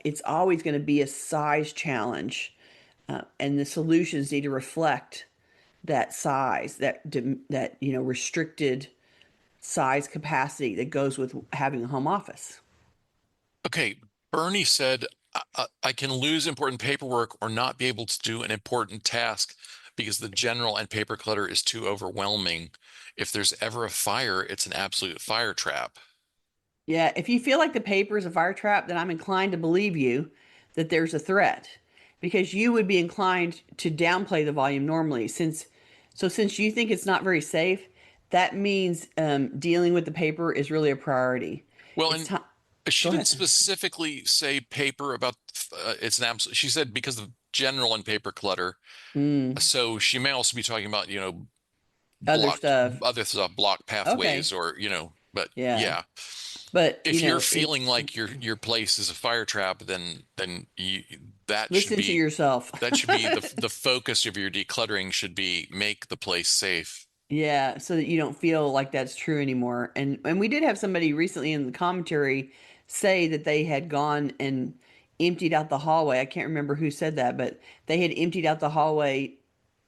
it's always going to be a size challenge. And the solutions need to reflect that size, restricted size capacity that goes with having a home office. Okay, Bernie said, I can lose important paperwork or not be able to do an important task because the general and paper clutter is too overwhelming. If there's ever a fire, it's an absolute fire trap. Yeah, if you feel like the paper is a fire trap, then I'm inclined to believe you that there's a threat, because you would be inclined to downplay the volume normally. Since you think it's not very safe, that means dealing with the paper is really a priority. Well, It's and time. she Go didn't ahead. specifically say paper about it's an absolute. She said because of general and paper clutter. Mm, So she may also be talking about, other blocked stuff. other stuff, blocked pathways, Okay. or, but Yeah. yeah. But, If you're it feeling like your place is a fire trap, then that should listen to be yourself. the focus of your decluttering should be make the place safe. Yeah, so that you don't feel like that's true anymore. And we did have somebody recently in the commentary say that they had gone and emptied out the hallway. I can't remember who said that, but they had emptied out the hallway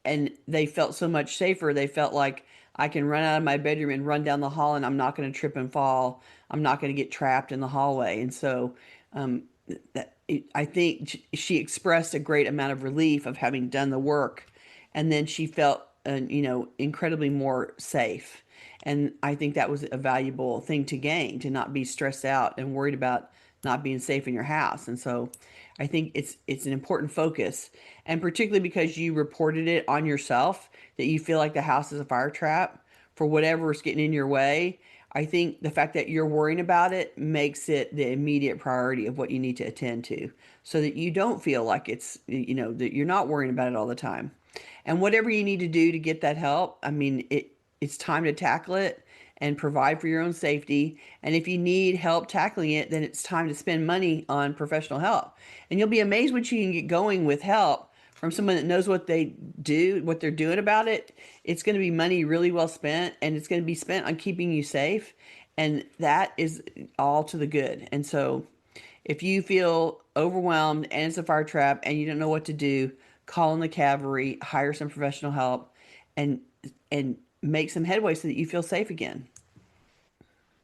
and they felt so much safer. They felt like I can run out of my bedroom and run down the hall and I'm not going to trip and fall. I'm not going to get trapped in the hallway. And so um, I think she expressed a great amount of relief of having done the work, and then she felt, incredibly more safe. And I think that was a valuable thing to gain, to not be stressed out and worried about not being safe in your house. And so I think it's an important focus, and particularly because you reported it on yourself that you feel like the house is a fire trap for whatever is getting in your way. I think the fact that you're worrying about it makes it the immediate priority of what you need to attend to, so that you don't feel like it's, that you're not worrying about it all the time. And whatever you need to do to get that help, I mean, it's time to tackle it and provide for your own safety. And if you need help tackling it, then it's time to spend money on professional help. And you'll be amazed what you can get going with help from someone that knows what they do, what they're doing about it. It's going to be money really well spent, and it's going to be spent on keeping you safe. And that is all to the good. And so if you feel overwhelmed and it's a fire trap and you don't know what to do, call in the cavalry, hire some professional help, and make some headway so that you feel safe again.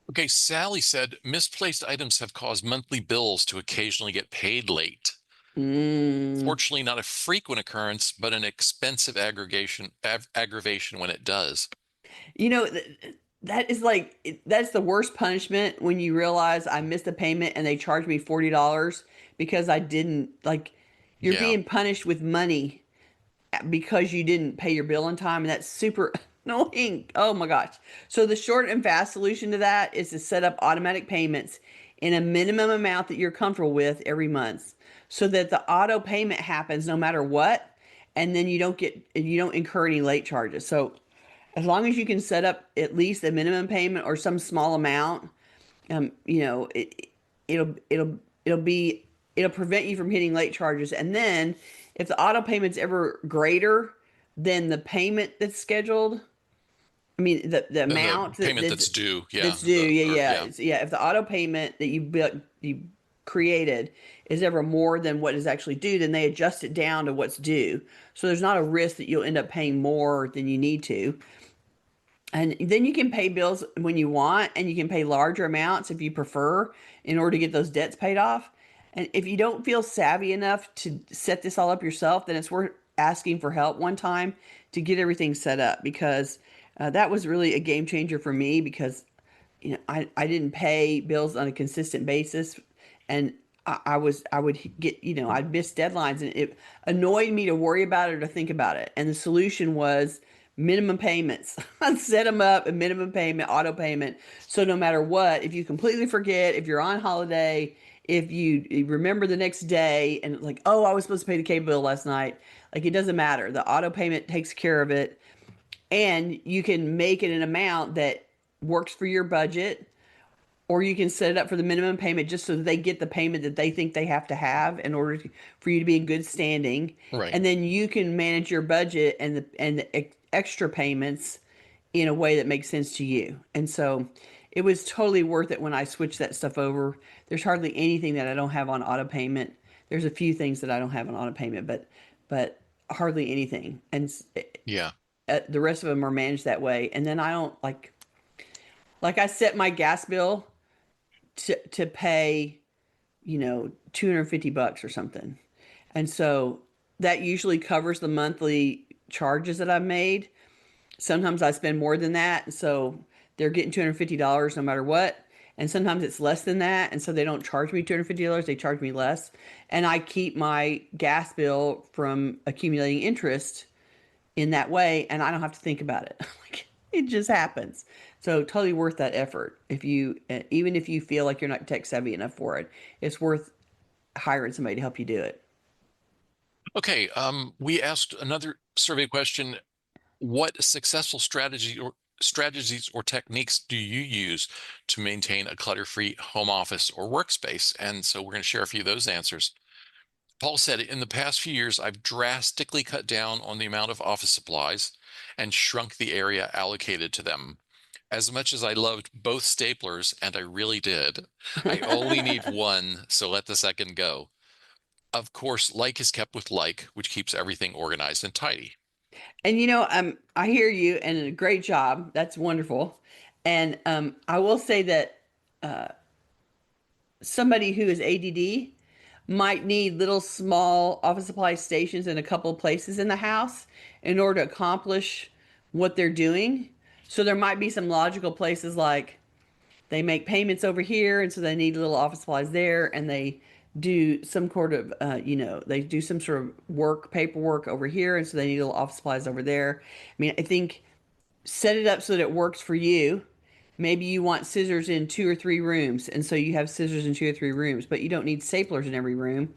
Okay, Sally said misplaced items have caused monthly bills to occasionally get paid late. Mm. Fortunately, not a frequent occurrence, but an expensive aggravation when it does. You know, that is like that's the worst punishment when you realize I missed a payment and they charged me $40 because I didn't like you're Yeah. being punished with money because you didn't pay your bill on time, and that's super annoying. Oh my gosh. So the short and fast solution to that is to set up automatic payments in a minimum amount that you're comfortable with every month so that the auto payment happens no matter what, and then you don't incur any late charges. So as long as you can set up at least a minimum payment or some small amount, you know, it'll be it'll prevent you from hitting late charges. And then if the auto payment's ever greater than the payment that's scheduled, I mean the Then the amount payment that's due, yeah, that's due, yeah, yeah. If the auto payment that you created is ever more than what is actually due, then they adjust it down to what's due. So there's not a risk that you'll end up paying more than you need to. And then you can pay bills when you want, and you can pay larger amounts if you prefer in order to get those debts paid off. And if you don't feel savvy enough to set this all up yourself, then it's worth asking for help one time to get everything set up because that was really a game changer for me because I didn't pay bills on a consistent basis, and I would get I'd miss deadlines, and it annoyed me to worry about it or to think about it. And the solution was minimum payments. I'd set them up a minimum payment, auto payment, so no matter what, if you completely forget, if you're on holiday, if you remember the next day and like, oh, I was supposed to pay the cable bill last night, like it doesn't matter. The auto payment takes care of it, and you can make it an amount that works for your budget, or you can set it up for the minimum payment just so that they get the payment that they think they have to have in order for you to be in good standing. right. And then you can manage your budget and the extra payments in a way that makes sense to you. And so it was totally worth it when I switched that stuff over. There's hardly anything that I don't have on auto payment. There's a few things that I don't have on auto payment, but hardly anything. And Yeah. the rest of them are managed that way. And then I don't like I set my gas bill to pay, 250 bucks or something. And so that usually covers the monthly charges that I've made. Sometimes I spend more than that, so they're getting $250 no matter what. And sometimes it's less than that, and so they don't charge me $250, they charge me less. And I keep my gas bill from accumulating interest in that way, and I don't have to think about it. Like it just happens. So totally worth that effort. If you even if you feel like you're not tech savvy enough for it, it's worth hiring somebody to help you do it. Okay, we asked another survey question. What successful strategies or techniques do you use to maintain a clutter-free home office or workspace? And so we're going to share a few of those answers. Paul said, in the past few years, I've drastically cut down on the amount of office supplies and shrunk the area allocated to them. As much as I loved both staplers, and I really did, I only need one, so let the second go. Of course, like is kept with like, which keeps everything organized and tidy. And I hear you, and a great job. That's wonderful. And I will say that somebody who is ADD might need little small office supply stations in a couple of places in the house in order to accomplish what they're doing. So there might be some logical places like they make payments over here, and so they need little office supplies there, and they do some sort of, they do some sort of paperwork over here, and so they need little office supplies over there. I mean, I think set it up so that it works for you. Maybe you want scissors in 2 or 3 rooms, and so you have scissors in 2 or 3 rooms, but you don't need staplers in every room.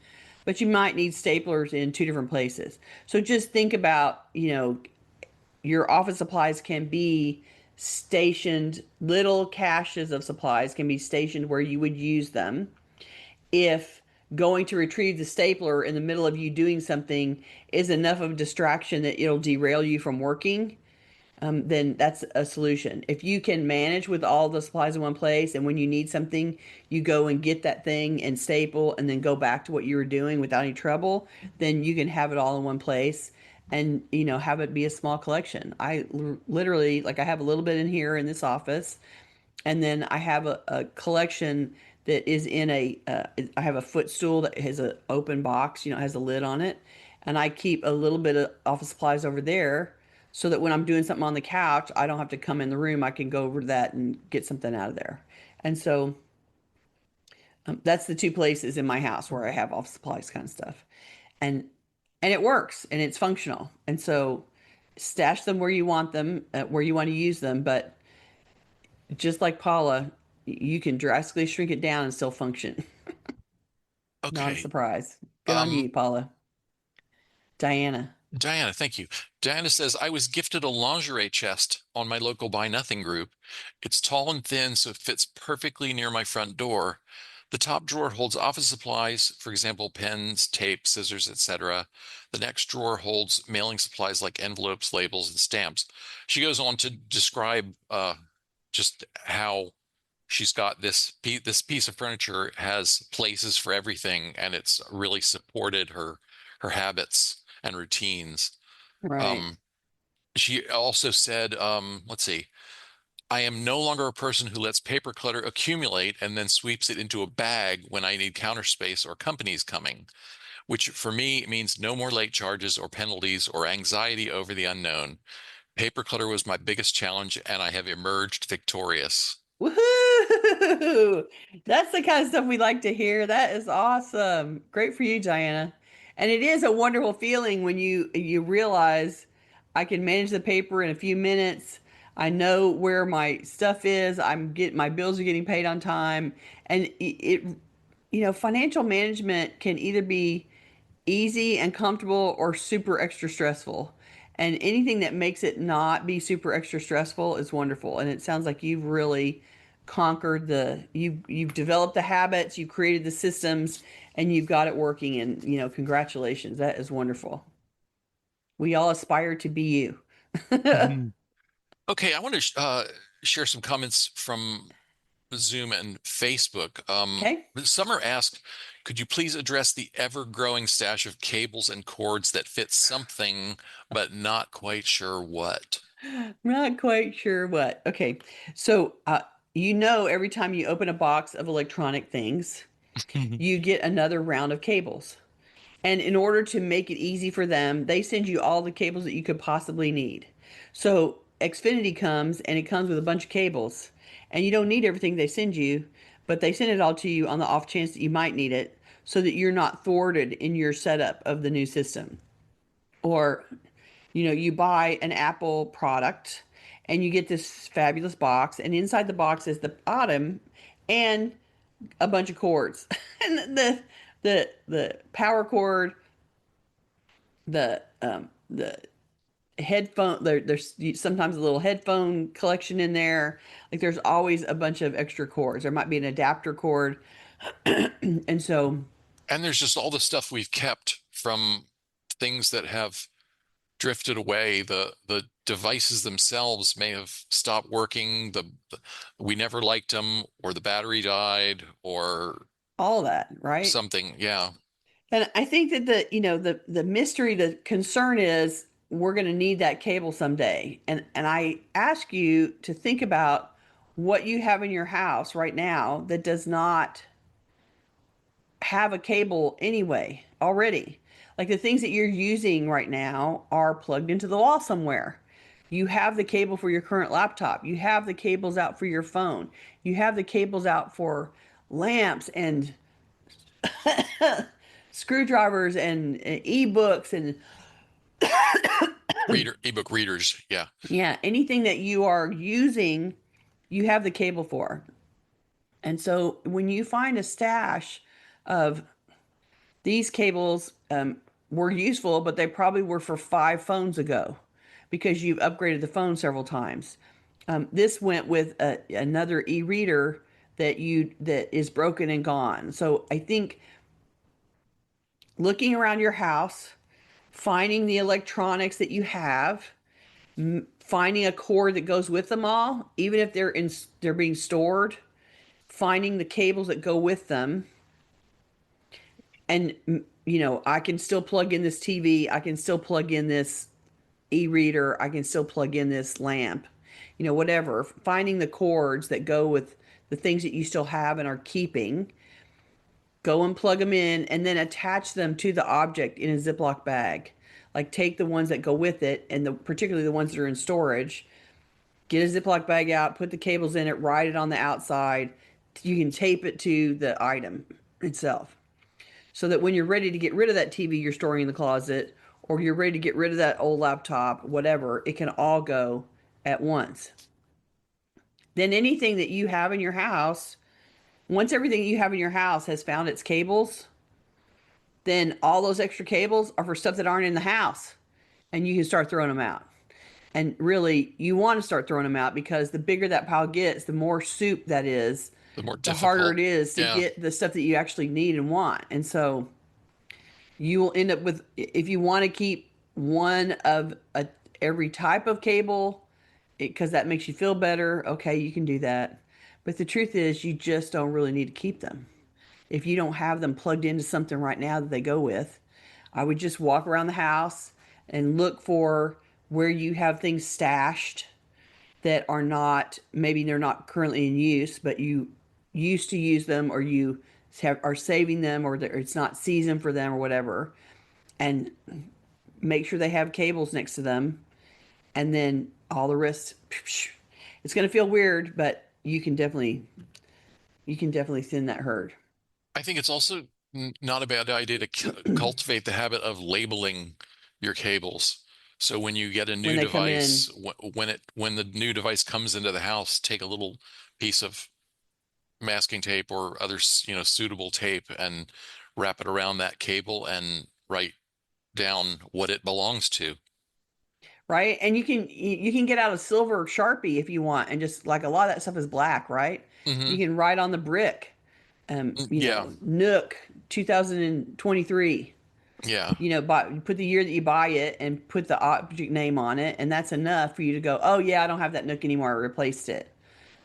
but you might need staplers in two different places. So just think about, your office supplies can be stationed, little caches of supplies can be stationed where you would use them. If going to retrieve the stapler in the middle of you doing something is enough of a distraction that it'll derail you from working, then that's a solution. If you can manage with all the supplies in one place, and when you need something, you go and get that thing and staple and then go back to what you were doing without any trouble, then you can have it all in one place and, have it be a small collection. Literally, like, I have a little bit in here in this office, and then I have a collection that is in I have a footstool that has an open box, has a lid on it, and I keep a little bit of office supplies over there so that when I'm doing something on the couch, I don't have to come in the room. I can go over to that and get something out of there. And so that's the two places in my house where I have office supplies kind of stuff, and it works and it's functional. And so stash them where you want them, where you want to use them, but just like Paula, you can drastically shrink it down and still function. Not a Okay. surprise. Good on Um, you, Paula. Diana. Diana, thank you. Diana says, I was gifted a lingerie chest on my local Buy Nothing group. It's tall and thin, so it fits perfectly near my front door. The top drawer holds office supplies, for example, pens, tape, scissors, etc. The next drawer holds mailing supplies like envelopes, labels, and stamps. She goes on to describe just how she's got this piece of furniture has places for everything, and it's really supported her habits and routines. Right. Um, she also said, let's see, I am no longer a person who lets paper clutter accumulate and then sweeps it into a bag when I need counter space or companies coming, which for me means no more late charges or penalties or anxiety over the unknown. Paper clutter was my biggest challenge, and I have emerged victorious. Woohoo! That's the kind of stuff we like to hear. That is awesome. Great for you, Diana. And it is a wonderful feeling when you realize I can manage the paper in a few minutes. I know where my stuff is. My bills are getting paid on time, and financial management can either be easy and comfortable or super extra stressful. And anything that makes it not be super extra stressful is wonderful. And it sounds like you've really conquered you've developed the habits, you've created the systems, and you've got it working. And, congratulations. That is wonderful. We all aspire to be you. Mhm. Okay, I want to share some comments from Zoom and Facebook. Okay. Summer asked, could you please address the ever-growing stash of cables and cords that fit something, but not quite sure what? Not quite sure what. Okay. So, every time you open a box of electronic things, you get another round of cables. And in order to make it easy for them, they send you all the cables that you could possibly need. So Xfinity comes and it comes with a bunch of cables. And you don't need everything they send you, but they send it all to you on the off chance that you might need it so that you're not thwarted in your setup of the new system. Or, you buy an Apple product and you get this fabulous box, and inside the box is the bottom and a bunch of cords. And the power cord, the headphone, there's sometimes a little headphone collection in there. Like, there's always a bunch of extra cords. There might be an adapter cord. And so And there's just all the stuff we've kept from things that have drifted away. The devices themselves may have stopped working. We never liked them, or the battery died, or all that, right? something. Yeah. And I think that the mystery, the concern is we're going to need that cable someday. And I ask you to think about what you have in your house right now that does not have a cable anyway already. Like, the things that you're using right now are plugged into the wall somewhere. You have the cable for your current laptop. You have the cables out for your phone. You have the cables out for lamps and screwdrivers and ebooks and Ebook readers. Yeah. yeah, anything that you are using, you have the cable for. And so when you find a stash of These cables were useful, but they probably were for 5 phones ago because you've upgraded the phone several times. This went with another e-reader that is broken and gone. So I think looking around your house, finding the electronics that you have, finding a cord that goes with them all, even if they're being stored, finding the cables that go with them, and I can still plug in this TV, I can still plug in this e-reader, I can still plug in this lamp, whatever. Finding the cords that go with the things that you still have and are keeping, go and plug them in, and then attach them to the object in a Ziploc bag. Like take the ones that go with it, and particularly the ones that are in storage. Get a Ziploc bag out, put the cables in it, write it on the outside. You can tape it to the item itself, so that when you're ready to get rid of that TV you're storing in the closet, or you're ready to get rid of that old laptop, whatever, it can all go at once. Then anything that you have in your house, once everything you have in your house has found its cables, then all those extra cables are for stuff that aren't in the house, and you can start throwing them out. And really, you want to start throwing them out because the bigger that pile gets, the more soup that is, The more the harder difficult. it is to Yeah. get the stuff that you actually need and want. And so you will end up with, if you want to keep one of every type of cable, because that makes you feel better, okay, you can do that. But the truth is, you just don't really need to keep them. If you don't have them plugged into something right now that they go with, I would just walk around the house and look for where you have things stashed that are not, maybe they're not currently in use, but you used to use them, or are saving them, or it's not season for them or whatever. And make sure they have cables next to them. And then all the rest, it's going to feel weird, but you can definitely thin that herd. I think it's also not a bad idea to cultivate the habit of labeling your cables. So when you get a When new they come in. device, when the new device comes into the house, take a little piece of masking tape or other, suitable tape and wrap it around that cable and write down what it belongs to. Right? And you can get out a silver Sharpie if you want, and just like a lot of that stuff is black, right? You Hmm. can write on the brick, Yeah. Nook 2023. Yeah. Put the year that you buy it and put the object name on it, and that's enough for you to go, oh yeah, I don't have that Nook anymore, I replaced it.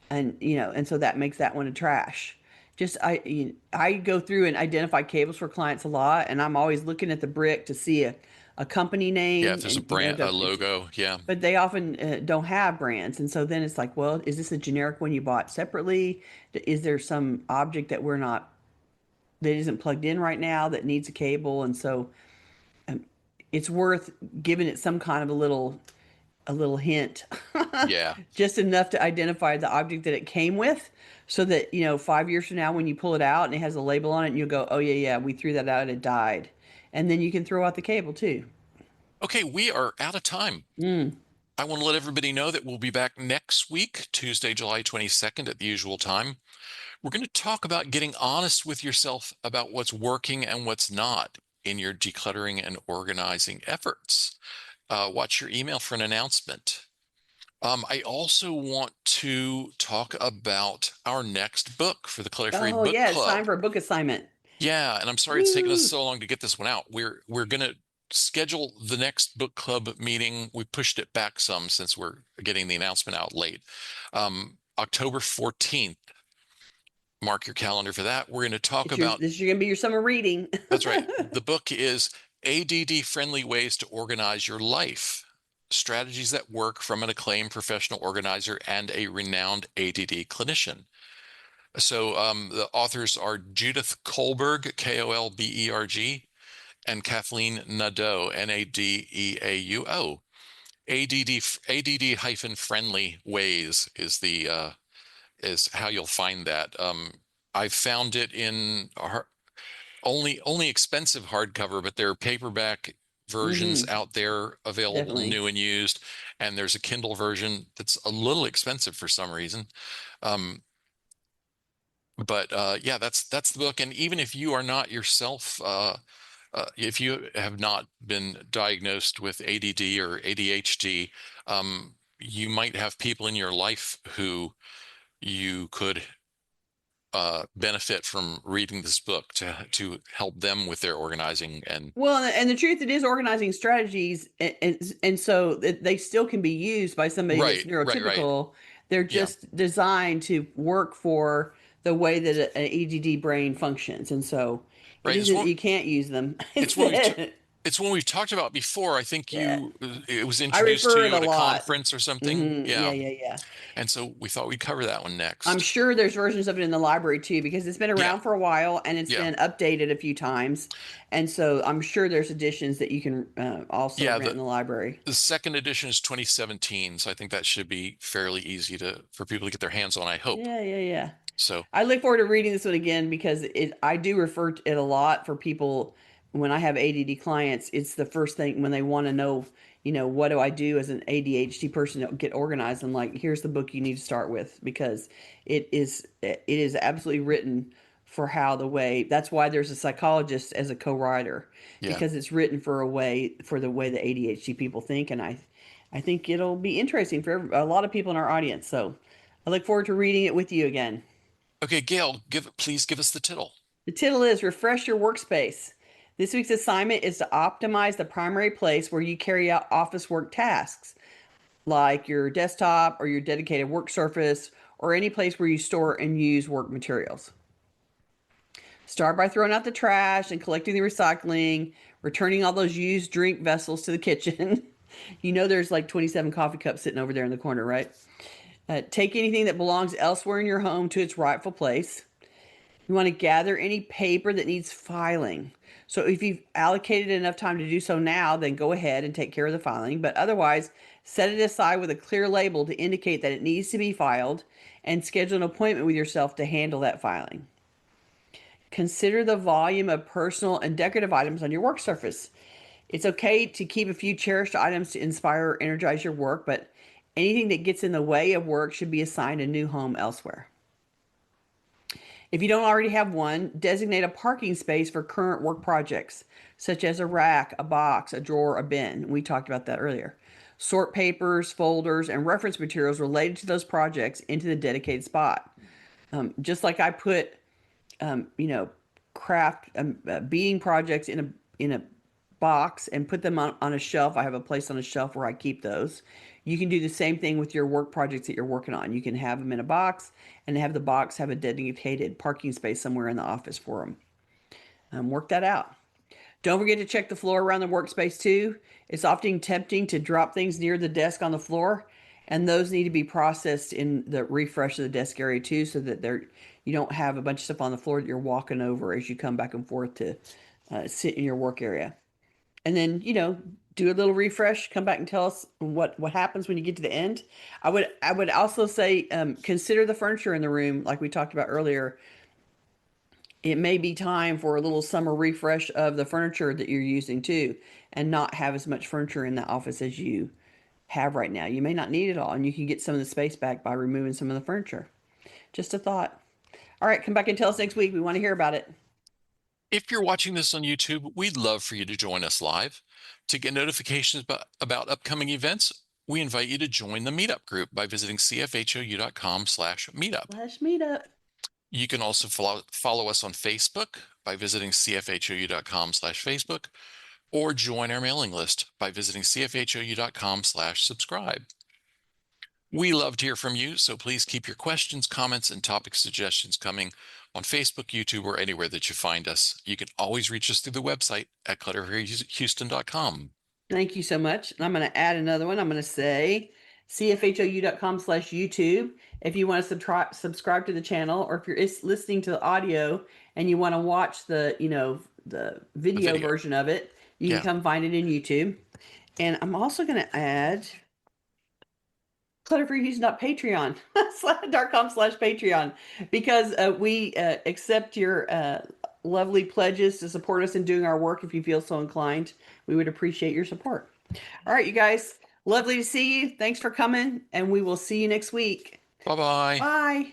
And so that makes that one a trash. Just I go through and identify cables for clients a lot, and I'm always looking at the brick to see a company Yeah. If name, there's a and brand, a logo. Yeah. but they often don't have brands. And so then it's like, well, is this a generic one you bought separately? Is there some object that we're not that isn't plugged in right now that needs a cable? And so it's worth giving it some kind of a little hint, Yeah. just enough to identify the object that it came with, so that 5 years from now when you pull it out and it has a label on it, and you'll go, oh yeah, yeah, we threw that out, it died. And then you can throw out the cable too. Okay. We are out of time. Mm. I want to let everybody know that we'll be back next week, Tuesday, July 22nd at the usual time. We're going to talk about getting honest with yourself about what's working and what's not in your decluttering and organizing efforts. Watch your email for an announcement. I also want to talk about our next book for the Clutter Fairy Oh Book yeah, it's time Club. for a book assignment. Yeah, and I'm sorry it's taken us Woo. so long to get this one out. We're gonna schedule the next book club meeting. We pushed it back some since we're getting the announcement out late. October 14th. Mark your calendar for that. We're going to talk about, This is gonna be your summer reading. that's right. The book is ADD Friendly Ways to Organize Your Life. Strategies that work from an acclaimed professional organizer and a renowned ADD clinician. So the authors are Judith Kohlberg, Kolberg, and Kathleen Nadeau, Nadeauo. ADD-friendly ways is the is how you'll find that. I found it in only expensive hardcover, but there are paperback versions Mm-hmm. out there available Definitely. new and used, and there's a Kindle version that's a little expensive for some reason. Um, But yeah, that's the book. And even if you are not yourself, if you have not been diagnosed with ADD or ADHD, you might have people in your life who you could benefit from reading this book to help them with their organizing. And Well, and the truth, it is organizing strategies, and so they still can be used by somebody that's right. neurotypical. They're Yeah, just designed to work for the way that an ADD brain functions, and so it right. isn't that you can't use them. It's one we've it's one we've talked about before. I think Yeah, it was I introduced to refer it you a at a lot. conference or something. Hmm. Yeah, Yeah. yeah, yeah. And so we thought we'd cover that one I'm next. sure there's versions of it in the library too, because it's been Yeah. around for a while and it's Yeah. been updated a few times. And so I'm sure there's editions that you can also Yeah. rent in the library. The second edition is 2017, so I think that should be fairly easy to for people to get their hands on, I hope. Yeah, yeah, yeah. So, I look forward to reading this one again because I do refer to it a lot for people when I have ADD clients. It's the first thing when they want to know, what do I do as an ADHD person to get organized? I'm like, here's the book you need to start with because it is absolutely written for how the way that's why there's a psychologist as a co-writer yeah. because it's written for the way the ADHD people think, and I think it'll be interesting for a lot of people in our audience. So I look forward to reading it with you again. Okay, Gail, please give us the title. The title is Refresh Your Workspace. This week's assignment is to optimize the primary place where you carry out office work tasks, like your desktop or your dedicated work surface, or any place where you store and use work materials. Start by throwing out the trash and collecting the recycling, returning all those used drink vessels to the kitchen. There's like 27 coffee cups sitting over there in the corner, right? Take anything that belongs elsewhere in your home to its rightful place. You want to gather any paper that needs filing. So if you've allocated enough time to do so now, then go ahead and take care of the filing. But otherwise, set it aside with a clear label to indicate that it needs to be filed and schedule an appointment with yourself to handle that filing. Consider the volume of personal and decorative items on your work surface. It's okay to keep a few cherished items to inspire or energize your work, but anything that gets in the way of work should be assigned a new home elsewhere. If you don't already have one, designate a parking space for current work projects, such as a rack, a box, a drawer, a bin. We talked about that earlier. Sort papers, folders, and reference materials related to those projects into the dedicated spot. Just like I put, um, you know, craft beading projects in a box and put them on a shelf. I have a place on a shelf where I keep those. You can do the same thing with your work projects that you're working on. You can have them in a box and have the box have a dedicated parking space somewhere in the office for them. Work that out. Don't forget to check the floor around the workspace too. It's often tempting to drop things near the desk on the floor, and those need to be processed in the refresh of the desk area too, so that you don't have a bunch of stuff on the floor that you're walking over as you come back and forth to sit in your work area. And then do a little refresh, come back and tell us what happens when you get to the end. I would also say consider the furniture in the room like we talked about earlier. It may be time for a little summer refresh of the furniture that you're using too, and not have as much furniture in the office as you have right now. You may not need it all, and you can get some of the space back by removing some of the furniture. Just a thought. All right, come back and tell us next week. We want to hear about it. If you're watching this on YouTube, we'd love for you to join us live. To get notifications about upcoming events, we invite you to join the meetup group by visiting cfhou.com/meetup. Slash meetup. You can also follow us on Facebook by visiting cfhou.com/Facebook or join our mailing list by visiting cfhou.com/subscribe. We love to hear from you, so please keep your questions, comments, and topic suggestions coming on Facebook, YouTube, or anywhere that you find us. You can always reach us through the website at clutterfairyhouston.com. Thank you so much. And I'm going to add another one. I'm going to say cfhou.com/YouTube. If you want to subscribe to the channel, or if you're listening to the audio and you want to watch the A video video. version of it, you can Yeah. come find it in YouTube. And I'm also going to add clutterfreehouston.patreon.com/Patreon because we accept your lovely pledges to support us in doing our work. If you feel so inclined, we would appreciate your support. All right, you guys, lovely to see you. Thanks for coming, and we will see you next week. Bye-bye. Bye.